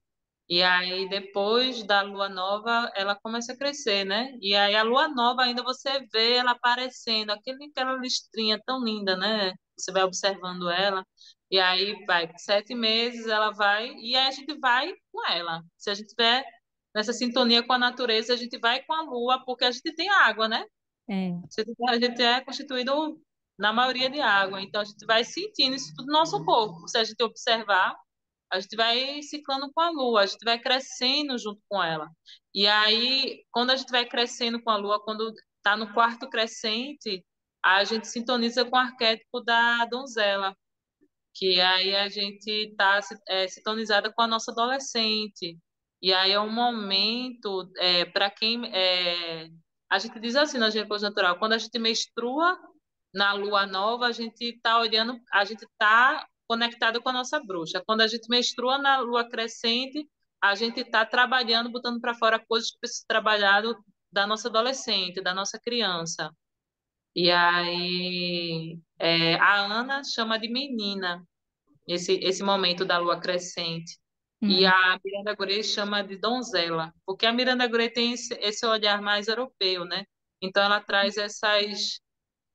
E aí, depois da lua nova, ela começa a crescer, né? E aí, a lua nova, ainda você vê ela aparecendo, aquela listrinha tão linda, né? Você vai observando ela. E aí, vai, 7 meses, ela vai. E aí, a gente vai com ela. Se a gente tiver nessa sintonia com a natureza, a gente vai com a lua, porque a gente tem água, né? É, A gente é constituído, na maioria, de água. Então, a gente vai sentindo isso tudo no nosso corpo. Se a gente observar, a gente vai ciclando com a lua, a gente vai crescendo junto com ela. E aí, quando a gente vai crescendo com a lua, quando está no quarto crescente, a gente sintoniza com o arquétipo da donzela, que aí a gente está sintonizada com a nossa adolescente. E aí é um momento, para quem. A gente diz assim na ginecologia natural, quando a gente menstrua na lua nova, a gente está olhando, a gente está conectado com a nossa bruxa. Quando a gente menstrua na lua crescente, a gente está trabalhando, botando para fora coisas que precisam ser trabalhado da nossa adolescente, da nossa criança. E aí a Ana chama de menina esse momento da lua crescente. E uhum, a Miranda Gray chama de donzela, porque a Miranda Gray tem esse olhar mais europeu, né? Então ela traz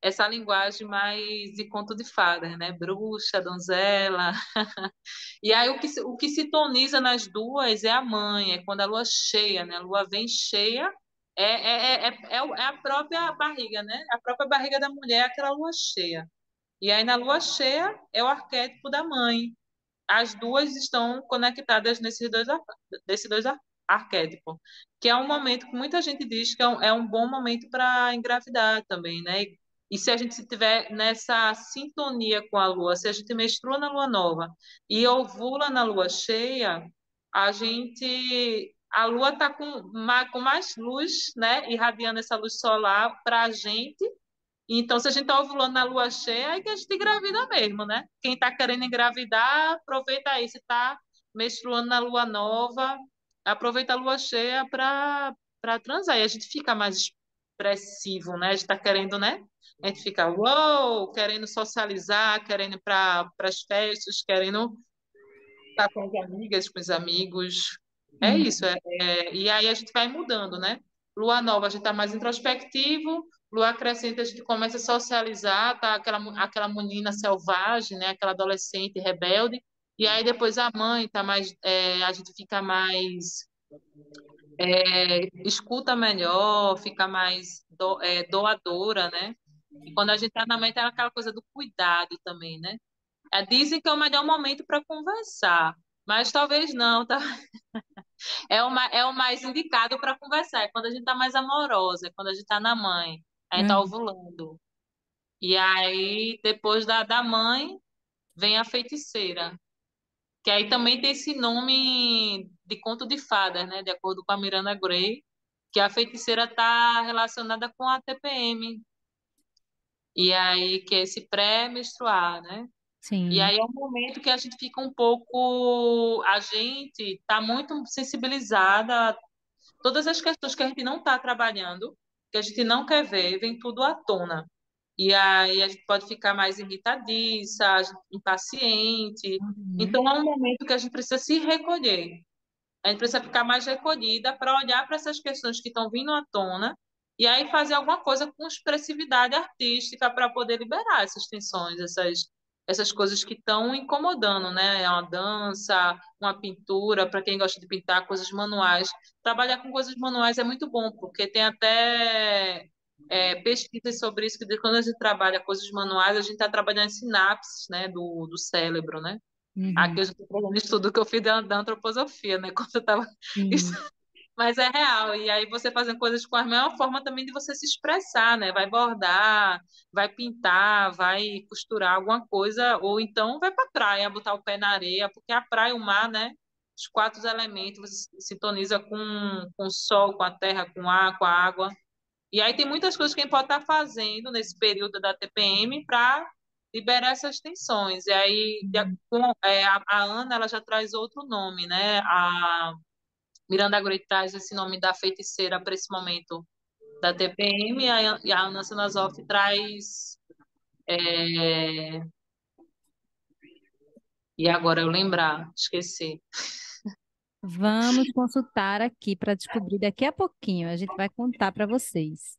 essa linguagem mais de conto de fadas, né? Bruxa, donzela. E aí o que sintoniza nas duas é a mãe, é quando a lua cheia, né? A lua vem cheia, é a própria barriga, né? A própria barriga da mulher é aquela lua cheia. E aí na lua cheia é o arquétipo da mãe. As duas estão conectadas nesses dois arquétipos, que é um momento que muita gente diz que é um bom momento para engravidar também, né? E se a gente estiver nessa sintonia com a lua, se a gente menstrua na lua nova e ovula na lua cheia, a lua está com mais luz, né? Irradiando essa luz solar para a gente, então, se a gente está ovulando na lua cheia, é que a gente engravida mesmo, né? Quem está querendo engravidar, aproveita aí. Se está menstruando na lua nova, aproveita a lua cheia para transar. E a gente fica mais expressivo, né? A gente está querendo, né? A gente fica, uou, querendo socializar, querendo ir para as festas, querendo estar com as amigas, com os amigos. É isso. uhum. E aí a gente vai mudando, né? Lua nova, a gente está mais introspectivo. Lua crescente, a gente começa a socializar, tá? Aquela menina selvagem, né? Aquela adolescente rebelde. E aí depois a mãe tá mais, a gente fica mais, escuta melhor, fica mais doadora, né? E quando a gente tá na mãe, tem aquela coisa do cuidado também, né? Dizem que é o melhor momento para conversar, mas talvez não, tá? É o mais indicado para conversar, é quando a gente está mais amorosa, é quando a gente está na mãe, a gente está Uhum. ovulando. E aí, depois da mãe, vem a feiticeira, que aí também tem esse nome de conto de fadas, né? De acordo com a Miranda Gray, que a feiticeira está relacionada com a TPM, e aí que é esse pré-menstruar, né? E Sim. aí é um momento que a gente fica um pouco, a gente está muito sensibilizada a todas as questões que a gente não está trabalhando, que a gente não quer ver, vem tudo à tona. E aí a gente pode ficar mais irritadiça, impaciente. Uhum. Então é um momento que a gente precisa se recolher. A gente precisa ficar mais recolhida para olhar para essas questões que estão vindo à tona e aí fazer alguma coisa com expressividade artística para poder liberar essas tensões, essas coisas que estão incomodando, né? É uma dança, uma pintura, para quem gosta de pintar, coisas manuais. Trabalhar com coisas manuais é muito bom, porque tem até pesquisas sobre isso, que quando a gente trabalha coisas manuais, a gente está trabalhando sinapses, né, do cérebro, né? Aqui Uhum. eu já estou fazendo estudo que eu fiz da antroposofia, né? Quando eu estava Sim. Mas é real. E aí você fazendo coisas com a melhor forma também de você se expressar, né? Vai bordar, vai pintar, vai costurar alguma coisa, ou então vai para a praia, botar o pé na areia, porque a praia e o mar, né? Os quatro elementos, você sintoniza com o sol, com a terra, com o ar, com a água. E aí tem muitas coisas que a gente pode estar fazendo nesse período da TPM para liberar essas tensões. E aí a Ana ela já traz outro nome, né? A Miranda Gray traz esse nome da feiticeira para esse momento da TPM e a Ana Sanazoff traz. é, E agora eu lembrar, esqueci. Vamos consultar aqui para descobrir daqui a pouquinho. A gente vai contar para vocês,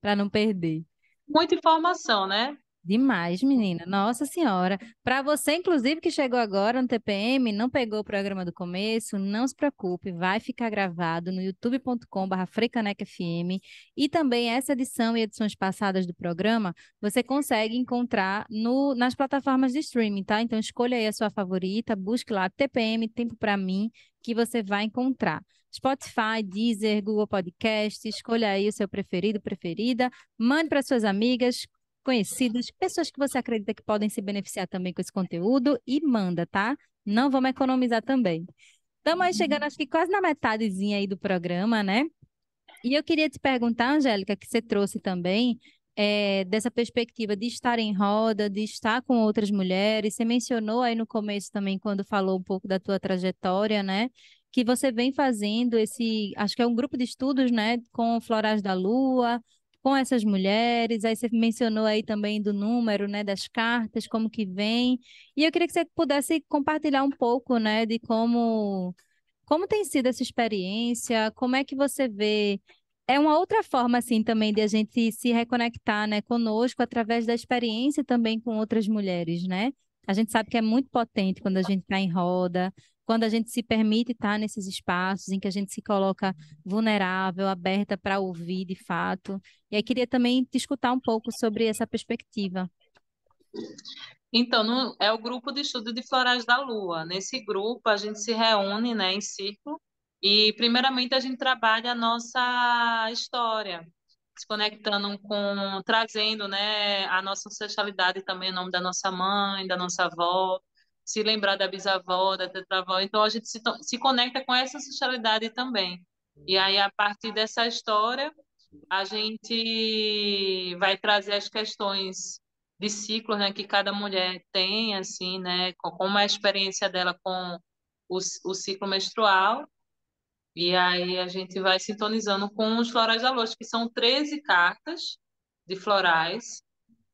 para não perder. Muita informação, né? Demais, menina. Nossa Senhora. Para você, inclusive, que chegou agora no TPM, não pegou o programa do começo, não se preocupe, vai ficar gravado no youtube.com/frecanecfm e também essa edição e edições passadas do programa você consegue encontrar nas plataformas de streaming, tá? Então escolha aí a sua favorita, busque lá TPM Tempo para mim, que você vai encontrar. Spotify, Deezer, Google Podcast, escolha aí o seu preferido, preferida, mande para suas amigas, conhecidos, pessoas que você acredita que podem se beneficiar também com esse conteúdo e manda, tá? Não vamos economizar também. Estamos aí chegando, acho que quase na metadezinha aí do programa, né? E eu queria te perguntar, Angélica, que você trouxe também, dessa perspectiva de estar em roda, de estar com outras mulheres. Você mencionou aí no começo também, quando falou um pouco da tua trajetória, né? Que você vem fazendo acho que é um grupo de estudos, né? Com Florais da Lua, com essas mulheres. Aí você mencionou aí também do número, né? Das cartas, como que vem. E eu queria que você pudesse compartilhar um pouco, né? De como tem sido essa experiência? Como é que você vê? É uma outra forma, assim, também de a gente se reconectar, né, conosco através da experiência também com outras mulheres, né? A gente sabe que é muito potente quando a gente está em roda, quando a gente se permite estar nesses espaços em que a gente se coloca vulnerável, aberta para ouvir de fato. E aí queria também te escutar um pouco sobre essa perspectiva. Então, é o grupo de estudo de florais da Lua. Nesse grupo, a gente se reúne, né, em círculo e, primeiramente, a gente trabalha a nossa história, se conectando trazendo, né, a nossa ancestralidade também, o nome da nossa mãe, da nossa avó, se lembrar da bisavó, da tetravó. Então, a gente se conecta com essa ancestralidade também. E aí, a partir dessa história, a gente vai trazer as questões de ciclos, né, que cada mulher tem, assim, né, como é a experiência dela com o ciclo menstrual, e aí a gente vai sintonizando com os florais da luz, que são 13 cartas de florais,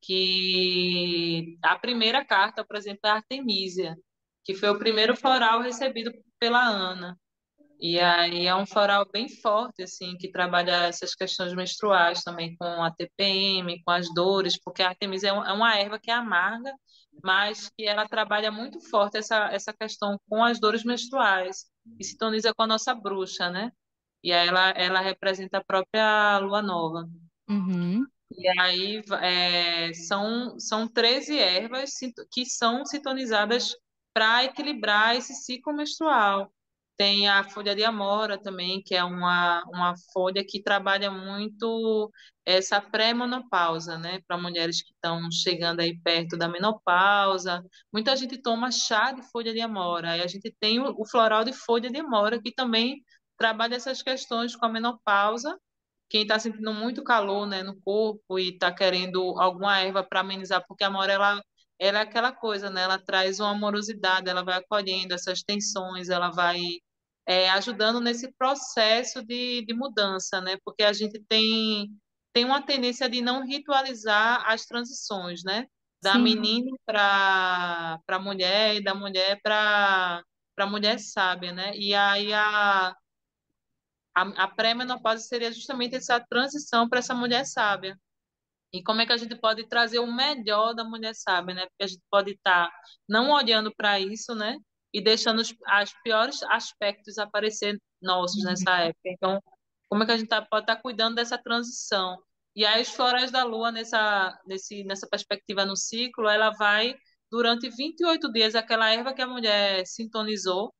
que a primeira carta, por exemplo, é a Artemisia, que foi o primeiro floral recebido pela Ana. E aí é um floral bem forte, assim, que trabalha essas questões menstruais também com a TPM, com as dores, porque a Artemisia é uma erva que é amarga, mas que ela trabalha muito forte essa questão com as dores menstruais e sintoniza com a nossa bruxa, né? E aí ela representa a própria lua nova. Uhum, E aí são 13 ervas que são sintonizadas para equilibrar esse ciclo menstrual. Tem a folha de amora também, que é uma folha que trabalha muito essa pré-menopausa, né? Para mulheres que estão chegando aí perto da menopausa. Muita gente toma chá de folha de amora. Aí a gente tem o floral de folha de amora, que também trabalha essas questões com a menopausa, quem está sentindo muito calor, né, no corpo e está querendo alguma erva para amenizar, porque a amora ela é aquela coisa, né? Ela traz uma amorosidade, ela vai acolhendo essas tensões, ela vai ajudando nesse processo de mudança, né? Porque a gente tem uma tendência de não ritualizar as transições, né? Da sim. menina para a mulher e da mulher para mulher sábia, né? E aí a pré-menopausa seria justamente essa transição para essa mulher sábia. E como é que a gente pode trazer o melhor da mulher sábia, né? Porque a gente pode estar não olhando para isso, né? E deixando os piores aspectos aparecer nossos nessa Uhum. época. Então, como é que a gente pode estar cuidando dessa transição? E aí, os florais da lua, nessa perspectiva no ciclo, ela vai, durante 28 dias, aquela erva que a mulher sintonizou,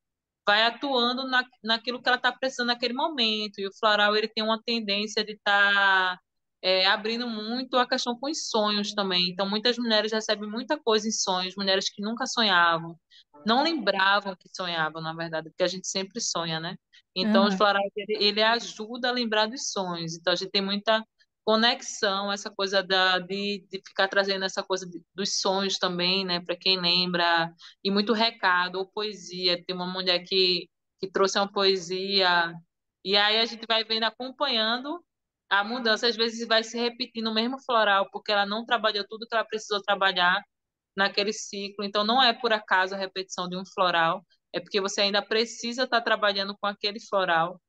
vai atuando naquilo que ela está precisando naquele momento. E o floral ele tem uma tendência de estar abrindo muito a questão com os sonhos também. Então, muitas mulheres recebem muita coisa em sonhos, mulheres que nunca sonhavam, não lembravam que sonhavam, na verdade, porque a gente sempre sonha, né? Então, os Aham. florais ele ajuda a lembrar dos sonhos. Então, a gente tem muita conexão, essa coisa de ficar trazendo essa coisa dos sonhos também, né? Para quem lembra, e muito recado ou poesia. Tem uma mulher que trouxe uma poesia, e aí a gente vai vendo, acompanhando a mudança. Às vezes vai se repetir no mesmo floral, porque ela não trabalhou tudo que ela precisou trabalhar naquele ciclo. Então, não é por acaso a repetição de um floral, é porque você ainda precisa estar trabalhando com aquele floral,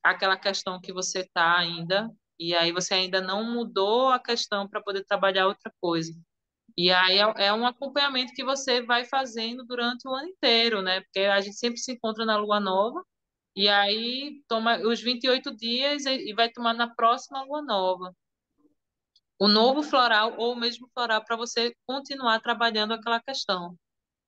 aquela questão que você está ainda, e aí você ainda não mudou a questão para poder trabalhar outra coisa. E aí é um acompanhamento que você vai fazendo durante o ano inteiro, né? Porque a gente sempre se encontra na lua nova, e aí toma os 28 dias e vai tomar na próxima lua nova. O novo floral ou o mesmo floral para você continuar trabalhando aquela questão.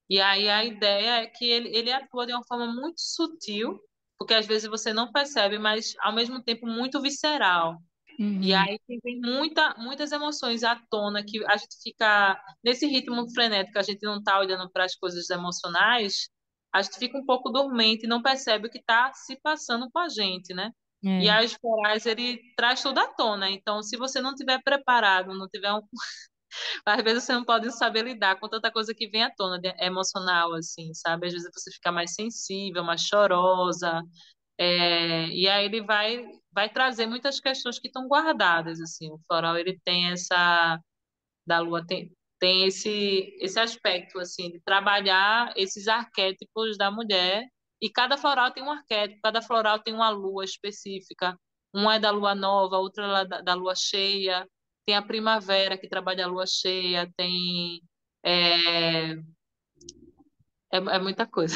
E aí a ideia é que ele atua de uma forma muito sutil, porque às vezes você não percebe, mas ao mesmo tempo muito visceral. E Uhum. aí tem muitas emoções à tona que a gente fica nesse ritmo frenético, a gente não está olhando para as coisas emocionais, a gente fica um pouco dormente e não percebe o que está se passando com a gente, né? E É. as florais, ele traz tudo à tona. Então, se você não tiver preparado, não tiver às vezes você não pode saber lidar com tanta coisa que vem à tona, emocional, assim, sabe? Às vezes você fica mais sensível, mais chorosa, e aí ele vai trazer muitas questões que estão guardadas, assim. O floral, ele tem da lua, tem esse aspecto, assim, de trabalhar esses arquétipos da mulher, e cada floral tem um arquétipo, cada floral tem uma lua específica. Um é da lua nova, outra é da lua cheia, tem a primavera que trabalha a lua cheia, tem... É, é muita coisa.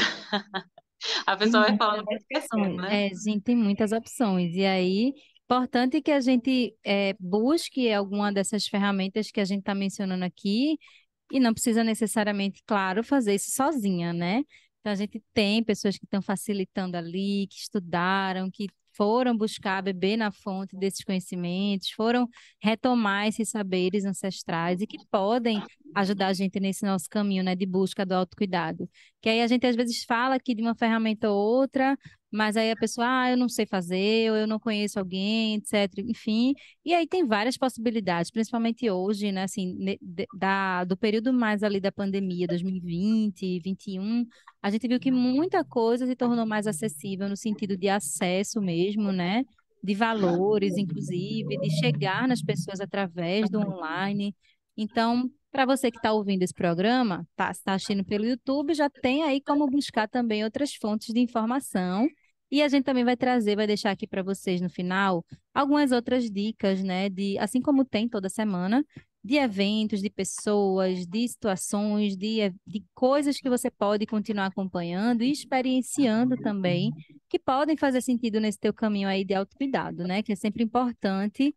A Tem pessoa vai muitas falando, vai esquecendo, opções. né? É, gente, tem muitas opções. E aí, importante que a gente busque alguma dessas ferramentas que a gente está mencionando aqui, e não precisa necessariamente, claro, fazer isso sozinha, né? Então, a gente tem pessoas que estão facilitando ali, que estudaram, que foram buscar beber na fonte desses conhecimentos, foram retomar esses saberes ancestrais e que podem ajudar a gente nesse nosso caminho, né, de busca do autocuidado. Que aí a gente às vezes fala aqui de uma ferramenta ou outra, mas aí a pessoa, eu não sei fazer, ou eu não conheço alguém, etc. Enfim, e aí tem várias possibilidades, principalmente hoje, né, assim, do período mais ali da pandemia, 2020, 21, a gente viu que muita coisa se tornou mais acessível no sentido de acesso mesmo, né, de valores, inclusive, de chegar nas pessoas através do online. Então, para você que está ouvindo esse programa, está assistindo pelo YouTube, já tem aí como buscar também outras fontes de informação. E a gente também vai trazer, vai deixar aqui para vocês no final algumas outras dicas, né? De, assim como tem toda semana, de eventos, de pessoas, de situações, de coisas que você pode continuar acompanhando e experienciando também, que podem fazer sentido nesse teu caminho aí de autocuidado, né? Que é sempre importante.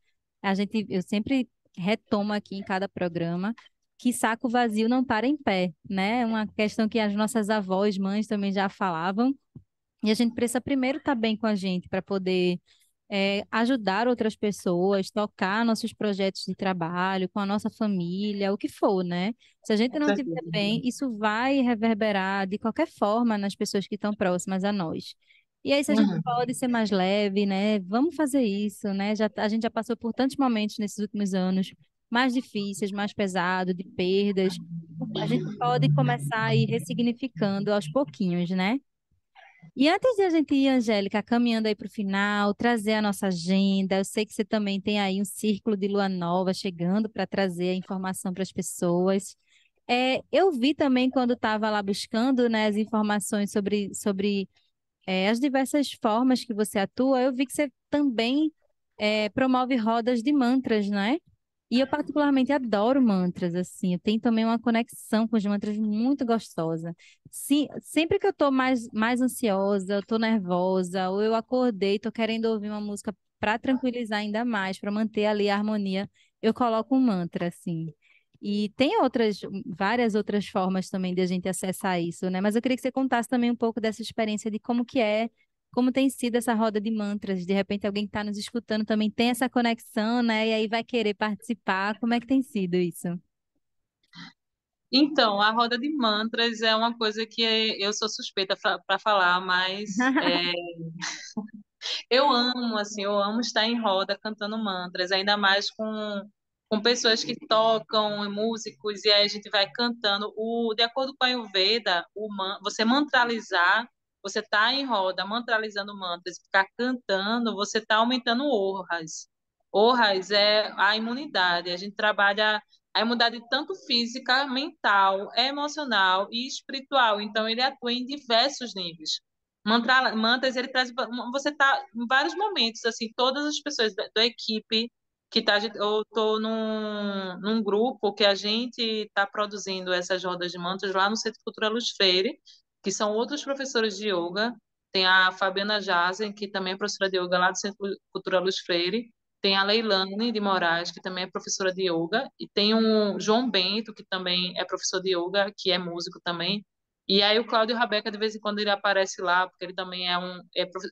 Eu sempre retomo aqui em cada programa que saco vazio não para em pé, né? É uma questão que as nossas avós, mães também já falavam. E a gente precisa primeiro estar bem com a gente para poder ajudar outras pessoas, tocar nossos projetos de trabalho, com a nossa família, o que for, né? Se a gente Com não estiver certeza. bem, isso vai reverberar de qualquer forma nas pessoas que estão próximas a nós. E aí, se a gente Uhum. pode ser mais leve, né? Vamos fazer isso, né? A gente já passou por tantos momentos nesses últimos anos mais difíceis, mais pesados, de perdas. A gente pode começar a ir ressignificando aos pouquinhos, né? E antes de a gente ir, Angélica, caminhando aí para o final, trazer a nossa agenda, eu sei que você também tem aí um círculo de lua nova chegando para trazer a informação para as pessoas. Eu vi também quando estava lá buscando, né, as informações sobre as diversas formas que você atua, eu vi que você também promove rodas de mantras, né? E eu particularmente adoro mantras, assim, eu tenho também uma conexão com os mantras muito gostosa. Sim, sempre que eu tô mais ansiosa, eu tô nervosa, ou eu acordei, tô querendo ouvir uma música para tranquilizar ainda mais, para manter ali a harmonia, eu coloco um mantra, assim. E tem várias outras formas também de a gente acessar isso, né? Mas eu queria que você contasse também um pouco dessa experiência de como tem sido essa roda de mantras. De repente alguém que está nos escutando também tem essa conexão, né? E aí vai querer participar. Como é que tem sido isso? Então, a roda de mantras é uma coisa que eu sou suspeita para falar, mas eu amo, assim, eu amo estar em roda cantando mantras, ainda mais com pessoas que tocam, músicos, e aí a gente vai cantando. De acordo com a Ayurveda, você mantralizar, você tá em roda, mantralizando mantras, ficar cantando, você tá aumentando orras. Orras é a imunidade. A gente trabalha a imunidade tanto física, mental, emocional e espiritual. Então, ele atua em diversos níveis. Mantras, ele traz. Você tá em vários momentos, assim, todas as pessoas da equipe que tá. Eu estou num grupo que a gente está produzindo essas rodas de mantras lá no Centro Cultural Luz Freire, que são outros professores de yoga. Tem a Fabiana Jazen, que também é professora de yoga lá do Centro Cultural Luz Freire. Tem a Leilane de Moraes, que também é professora de yoga. E tem o João Bento, que também é professor de yoga, que é músico também. E aí o Cláudio Rabeca, de vez em quando, ele aparece lá, porque ele também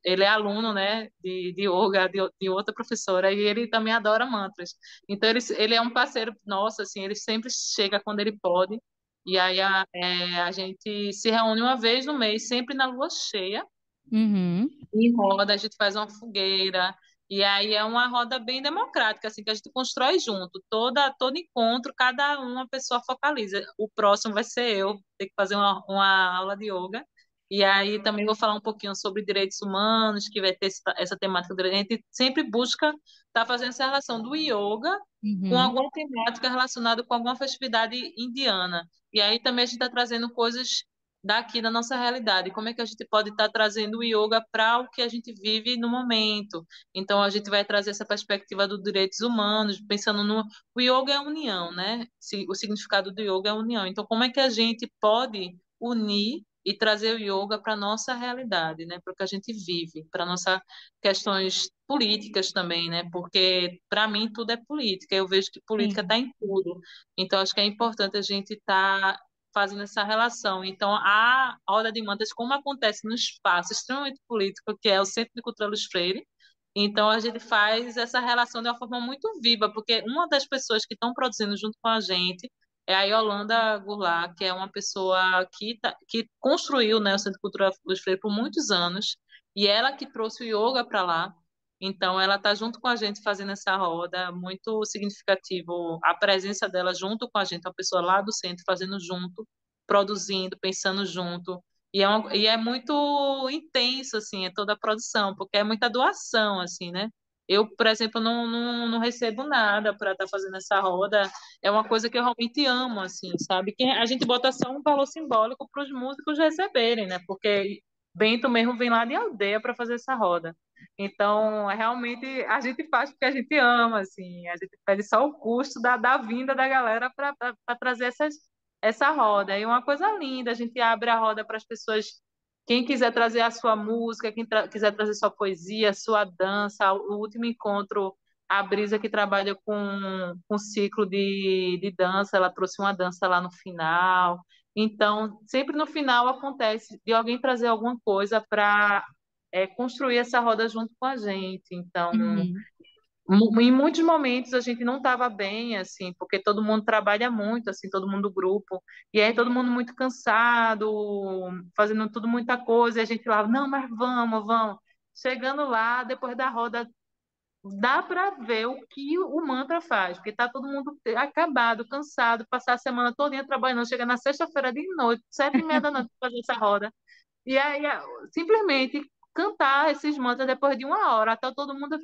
ele é aluno, né, de yoga, de outra professora, e ele também adora mantras. Então, ele é um parceiro nosso, assim, ele sempre chega quando ele pode, e aí a gente se reúne uma vez no mês, sempre na lua cheia, Uhum, em roda, a gente faz uma fogueira, e aí é uma roda bem democrática, assim, que a gente constrói junto. Todo encontro, cada uma pessoa focaliza. O próximo vai ser eu, ter que fazer uma aula de yoga. E aí também vou falar um pouquinho sobre direitos humanos, que vai ter essa temática. A gente sempre busca estar fazendo essa relação do yoga com uhum, alguma temática relacionada com alguma festividade indiana. E aí também a gente está trazendo coisas daqui da nossa realidade. Como é que a gente pode estar trazendo o yoga para o que a gente vive no momento? Então, a gente vai trazer essa perspectiva dos direitos humanos, pensando no. O yoga é a união, né? O significado do yoga é a união. Então, como é que a gente pode unir e trazer o yoga para a nossa realidade, né? Para o que a gente vive, para nossas questões políticas também, né? Porque, para mim, tudo é política. Eu vejo que política sim. está em tudo. Então, acho que é importante a gente estar fazendo essa relação. Então, a Roda de Mantas, como acontece no espaço extremamente político, que é o Centro de Cultura Luz Freire, então a gente faz essa relação de uma forma muito viva, porque uma das pessoas que estão produzindo junto com a gente é a Yolanda Goulart, que é uma pessoa que construiu, né, o Centro de Cultura Luz Freire por muitos anos, e ela que trouxe o yoga para lá. Então, ela está junto com a gente fazendo essa roda, muito significativo a presença dela junto com a gente, uma pessoa lá do centro fazendo junto, produzindo, pensando junto. E é muito intenso, assim, é toda a produção, porque é muita doação, assim, né? Eu, por exemplo, não recebo nada para estar fazendo essa roda. É uma coisa que eu realmente amo, assim, sabe? Que a gente bota só um valor simbólico para os músicos receberem, né? Porque Bento mesmo vem lá de aldeia para fazer essa roda. Então, realmente, a gente faz porque a gente ama, assim, a gente pede só o custo da vinda da galera para trazer essa roda. E uma coisa linda, a gente abre a roda para as pessoas, quem quiser trazer a sua música, quem quiser trazer sua poesia, sua dança. O último encontro, a Brisa, que trabalha com ciclo de dança, ela trouxe uma dança lá no final. Então, sempre no final acontece de alguém trazer alguma coisa para construir essa roda junto com a gente. Então, Uhum. em muitos momentos a gente não estava bem, assim, porque todo mundo trabalha muito, assim, todo mundo do grupo, e aí todo mundo muito cansado, fazendo tudo muita coisa, e a gente lá, não, mas vamos, vamos. Chegando lá, depois da roda, dá para ver o que o mantra faz, porque tá todo mundo acabado, cansado, passar a semana toda trabalhando, chega na sexta-feira de noite, 7h30 da noite, para fazer essa roda. E aí, simplesmente cantar esses mantras depois de uma hora, até todo mundo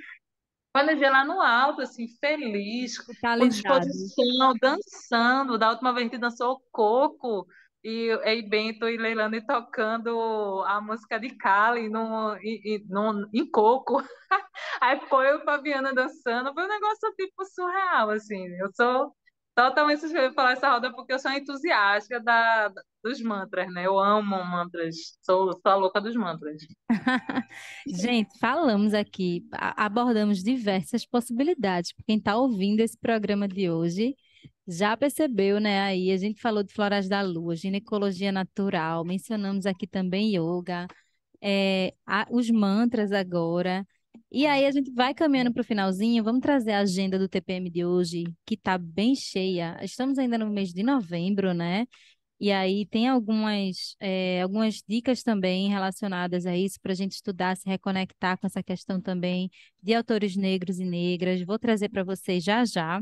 com a energia lá no alto, assim, feliz, com Focalizados. disposição, dançando. Da última vez a gente dançou Coco, e Bento e Leilani tocando a música de Cali em Coco. Aí foi o Fabiana dançando, foi um negócio tipo surreal, assim. Eu sou totalmente suspeita de falar essa roda porque eu sou entusiasta dos mantras, né? Eu amo mantras, sou a louca dos mantras. Gente, falamos aqui, abordamos diversas possibilidades. Para quem está ouvindo esse programa de hoje, Já percebeu, né? Aí a gente falou de florais da lua, ginecologia natural, mencionamos aqui também yoga, os mantras agora. E aí a gente vai caminhando para o finalzinho. Vamos trazer a agenda do TPM de hoje, que está bem cheia. Estamos ainda no mês de novembro, né? E aí tem algumas dicas também relacionadas a isso para a gente estudar, se reconectar com essa questão também de autores negros e negras. Vou trazer para vocês já já.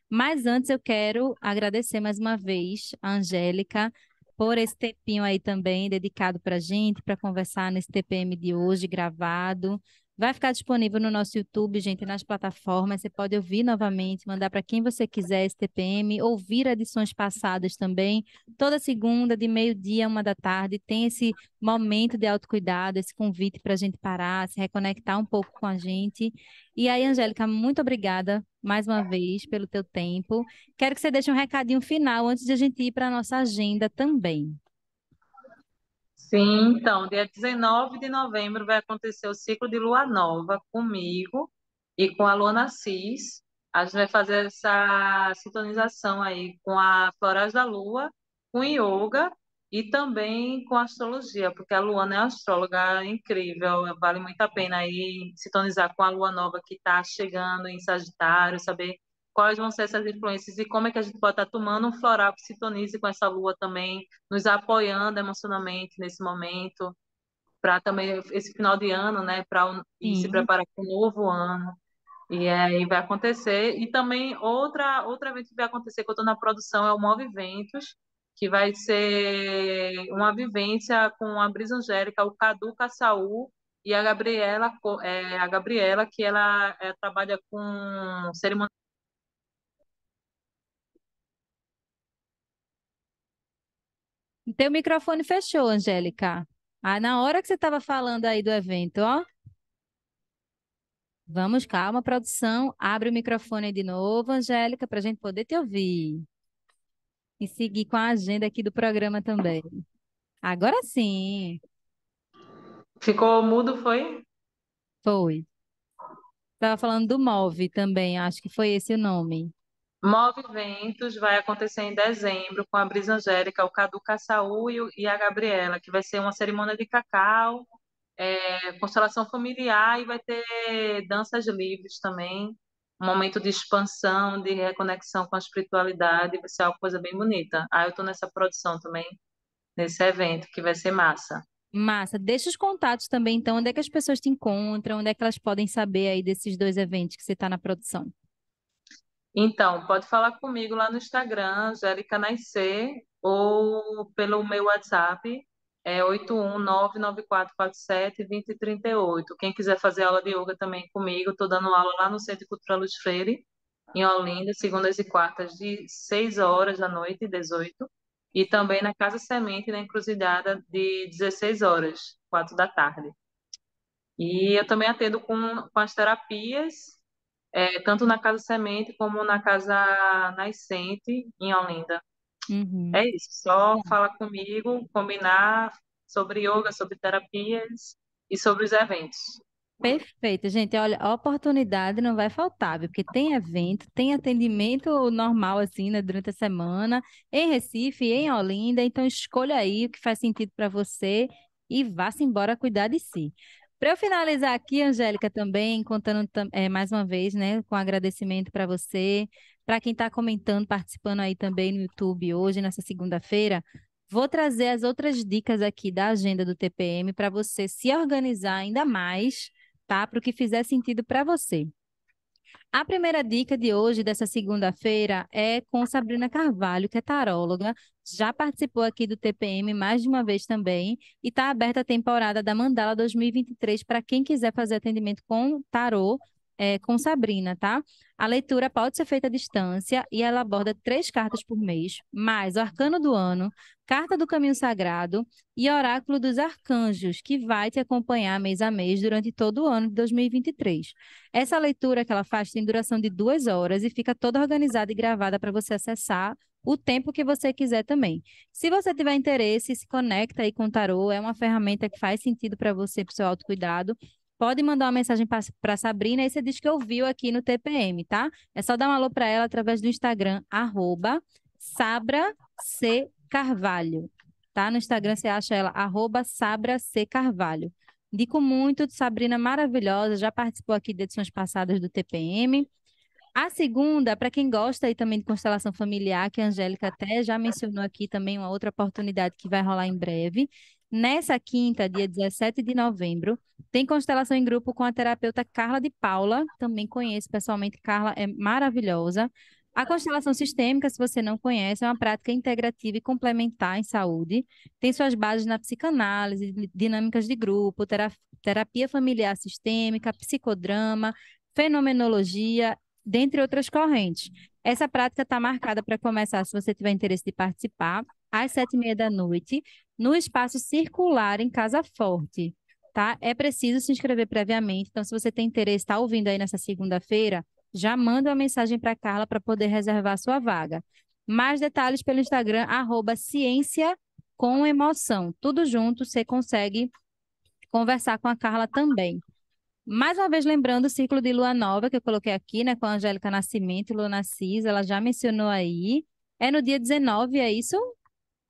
Mas antes eu quero agradecer mais uma vez a Angélica por esse tempinho aí também dedicado para a gente, para conversar nesse TPM de hoje gravado. Vai ficar disponível no nosso YouTube, gente, nas plataformas. Você pode ouvir novamente, mandar para quem você quiser esse TPM, ouvir edições passadas também. Toda segunda, de meio-dia a 1 da tarde, tem esse momento de autocuidado, esse convite para a gente parar, se reconectar um pouco com a gente. E aí, Angélica, muito obrigada mais uma vez pelo teu tempo. Quero que você deixe um recadinho final antes de a gente ir para a nossa agenda também. Sim, então, dia 19 de novembro vai acontecer o ciclo de lua nova comigo e com a Luana Cis. A gente vai fazer essa sintonização aí com a Florais da Lua, com yoga e também com astrologia, porque a Luana é uma astróloga incrível, vale muito a pena aí sintonizar com a lua nova que está chegando em Sagitário, saber quais vão ser essas influências e como é que a gente pode estar tomando um floral que sintonize com essa lua também nos apoiando emocionalmente nesse momento, para também esse final de ano, né, para ir se Sim. preparar para o novo ano. E aí vai acontecer. E também outra evento que vai acontecer, que eu estou na produção, é o Move Eventos, que vai ser uma vivência com a Brisa Angélica, o Cadu Caçaú e a Gabriela que ela trabalha com cerimônia. Teu microfone fechou, Angélica. Ah, na hora que você estava falando aí do evento, ó. Vamos, calma, produção. Abre o microfone aí de novo, Angélica, para a gente poder te ouvir. E seguir com a agenda aqui do programa também. Agora sim, Ficou mudo, foi? foi. Estava falando do Move também, acho que foi esse o nome. Move Ventos vai acontecer em dezembro com a Brisa Angélica, o Cadu Caçaú e a Gabriela, que vai ser uma cerimônia de cacau, constelação familiar e vai ter danças livres também, um momento de expansão, de reconexão com a espiritualidade, vai ser uma coisa bem bonita. Aí eu estou nessa produção também, nesse evento, que vai ser massa. Massa. Deixa os contatos também, então, onde é que as pessoas te encontram, onde é que elas podem saber aí desses dois eventos que você está na produção. Então, pode falar comigo lá no Instagram, Angélica Nascer, ou pelo meu WhatsApp, é 81994472038. Quem quiser fazer aula de yoga também comigo, estou dando aula lá no Centro Cultural Luz Freire, em Olinda, segundas e quartas, de 6 horas da noite, 18, e também na Casa Semente, na Encruzilhada, de 16 horas, 4 da tarde. E eu também atendo com as terapias tanto na Casa Semente como na Casa Nascente, em Olinda. Uhum. É isso, só falar comigo, combinar sobre yoga, sobre terapias e sobre os eventos. Perfeito, gente. Olha, a oportunidade não vai faltar, viu? Porque tem evento, tem atendimento normal, assim, né, durante a semana, em Recife, em Olinda. Então, escolha aí o que faz sentido para você e vá-se embora cuidar de si. Para eu finalizar aqui, Angélica, também, contando mais uma vez, né, com agradecimento para você, para quem está comentando, participando aí também no YouTube hoje, nessa segunda-feira. Vou trazer as outras dicas aqui da agenda do TPM para você se organizar ainda mais, tá? Para o que fizer sentido para você. A primeira dica de hoje, dessa segunda-feira, é com Sabrina Carvalho, que é taróloga, já participou aqui do TPM mais de uma vez também, e está aberta a temporada da Mandala 2023 para quem quiser fazer atendimento com tarô, com Sabrina, tá? A leitura pode ser feita à distância e ela aborda 3 cartas por mês, mais o arcano do ano, carta do caminho sagrado e oráculo dos arcanjos, que vai te acompanhar mês a mês durante todo o ano de 2023. Essa leitura que ela faz tem duração de 2 horas e fica toda organizada e gravada para você acessar o tempo que você quiser também. Se você tiver interesse, se conecta aí com o tarô, é uma ferramenta que faz sentido para você, para o seu autocuidado. pode mandar uma mensagem para Sabrina e você diz que ouviu aqui no TPM, tá? É só dar um alô para ela através do Instagram, @SabraCCarvalho, tá? No Instagram você acha ela, @SabraCCarvalho. Indico muito, Sabrina maravilhosa, já participou aqui de edições passadas do TPM. A segunda, para quem gosta aí também de constelação familiar, que a Angélica até já mencionou aqui também uma outra oportunidade que vai rolar em breve. Nessa quinta, dia 17 de novembro, tem constelação em grupo com a terapeuta Carla de Paula. Também conheço pessoalmente, Carla é maravilhosa. A constelação sistêmica, se você não conhece, é uma prática integrativa e complementar em saúde. Tem suas bases na psicanálise, dinâmicas de grupo, terapia familiar sistêmica, psicodrama, fenomenologia, dentre outras correntes. Essa prática está marcada para começar, se você tiver interesse de participar, às 7h30 da noite, no espaço circular em Casa Forte, tá? É preciso se inscrever previamente, então se você tem interesse, está ouvindo aí nessa segunda-feira, já manda uma mensagem para a Carla para poder reservar a sua vaga. Mais detalhes pelo Instagram, @ciência com emoção. Tudo junto, você consegue conversar com a Carla também. Mais uma vez, lembrando o ciclo de lua nova que eu coloquei aqui, né, com a Angélica Nascimento e Luna Cis, ela já mencionou aí. É no dia 19, é isso?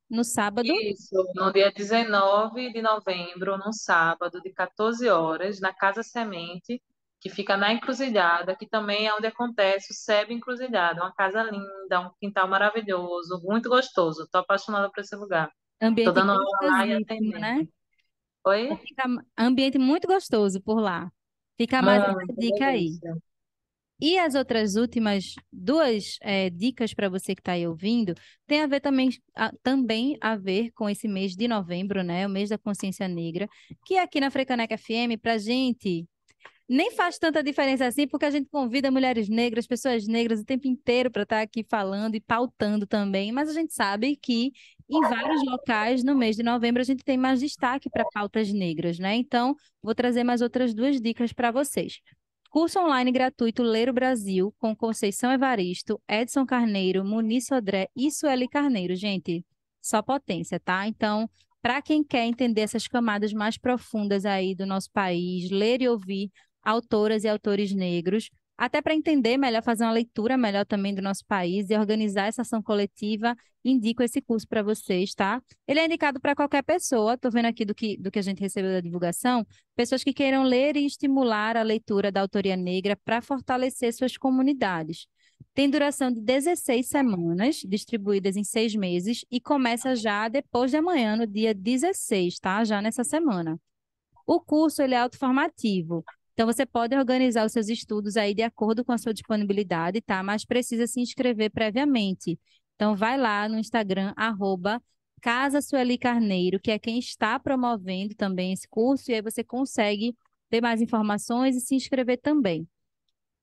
No sábado? Isso, no dia 19 de novembro, num sábado, de 14 horas, na Casa Semente, que fica na Encruzilhada, que também é onde acontece o SEB Encruzilhada. Uma casa linda, um quintal maravilhoso, muito gostoso. Estou apaixonada por esse lugar. Estou Ambiente dando aula lá e gostosíssimo, né? atendendo. Oi? Fica ambiente muito gostoso por lá. Fica mais essa Muito dica aí. delícia. E as outras últimas duas dicas para você que está aí ouvindo, tem a ver também, também a ver com esse mês de novembro, né? O mês da consciência negra, que aqui na Frecaneca FM, para gente nem faz tanta diferença assim, porque a gente convida mulheres negras, pessoas negras o tempo inteiro para estar aqui falando e pautando também, mas a gente sabe que em vários locais no mês de novembro a gente tem mais destaque para pautas negras, né? Então, vou trazer mais outras duas dicas para vocês. Curso online gratuito Ler o Brasil, com Conceição Evaristo, Edson Carneiro, Muniz Sodré e Sueli Carneiro. Gente, só potência, tá? Então, para quem quer entender essas camadas mais profundas aí do nosso país, ler e ouvir autoras e autores negros, até para entender melhor, fazer uma leitura melhor também do nosso país e organizar essa ação coletiva, indico esse curso para vocês, tá? Ele é indicado para qualquer pessoa, estou vendo aqui do que a gente recebeu da divulgação, pessoas que queiram ler e estimular a leitura da autoria negra para fortalecer suas comunidades. Tem duração de 16 semanas, distribuídas em 6 meses, e começa já depois de amanhã, no dia 16, tá? Já nessa semana. O curso ele é autoformativo. Então, você pode organizar os seus estudos aí de acordo com a sua disponibilidade, tá? Mas precisa se inscrever previamente. Então, vai lá no Instagram, Casa Sueli Carneiro, que é quem está promovendo também esse curso, e aí você consegue ter mais informações e se inscrever também.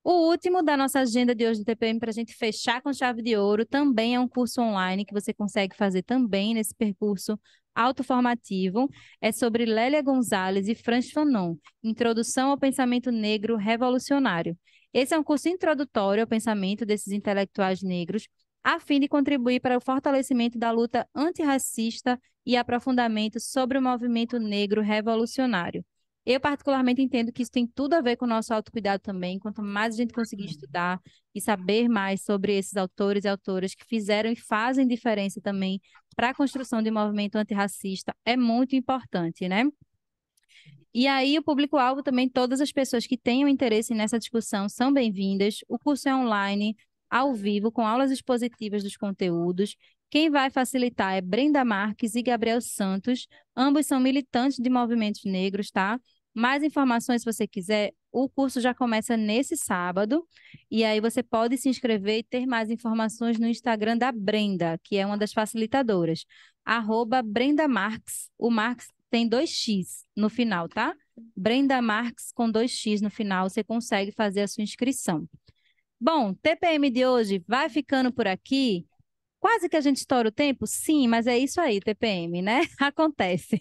O último da nossa agenda de hoje do TPM, para a gente fechar com chave de ouro, também é um curso online que você consegue fazer também nesse percurso autoformativo. É sobre Lélia Gonzalez e Franz Fanon, Introdução ao Pensamento Negro Revolucionário. Esse é um curso introdutório ao pensamento desses intelectuais negros, a fim de contribuir para o fortalecimento da luta antirracista e aprofundamento sobre o movimento negro revolucionário. Eu, particularmente, entendo que isso tem tudo a ver com o nosso autocuidado também. Quanto mais a gente conseguir estudar e saber mais sobre esses autores e autoras que fizeram e fazem diferença também para a construção de um movimento antirracista, é muito importante, né? E aí, o público-alvo também, todas as pessoas que tenham interesse nessa discussão são bem-vindas. O curso é online, ao vivo, com aulas expositivas dos conteúdos. Quem vai facilitar é Brenda Marques e Gabriel Santos. Ambos são militantes de movimentos negros, tá? Mais informações, se você quiser, o curso já começa nesse sábado. E aí você pode se inscrever e ter mais informações no Instagram da Brenda, que é uma das facilitadoras. @Brenda Marques. O Marques tem 2x no final, tá? Brenda Marques com 2x no final, você consegue fazer a sua inscrição. Bom, TPM de hoje vai ficando por aqui. Quase que a gente estoura o tempo? Sim, mas é isso aí, TPM, né? Acontece.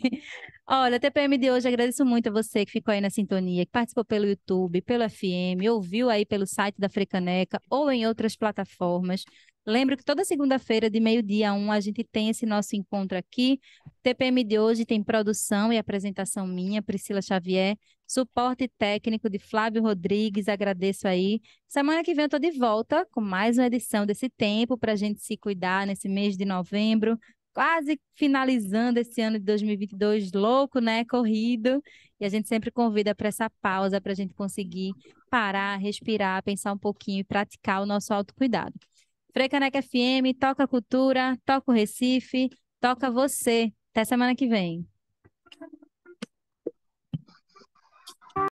Olha, TPM de hoje, agradeço muito a você que ficou aí na sintonia, que participou pelo YouTube, pelo FM, ouviu aí pelo site da Frecaneca ou em outras plataformas. Lembro que toda segunda-feira, de meio-dia a 1, a gente tem esse nosso encontro aqui. TPM de hoje tem produção e apresentação minha, Priscila Xavier. suporte técnico de Flávio Rodrigues, agradeço aí. Semana que vem eu estou de volta com mais uma edição desse tempo para a gente se cuidar nesse mês de novembro, quase finalizando esse ano de 2022 louco, né? Corrido. E a gente sempre convida para essa pausa para a gente conseguir parar, respirar, pensar um pouquinho e praticar o nosso autocuidado. Frecaneca FM, toca a cultura, toca o Recife, toca você. Até semana que vem.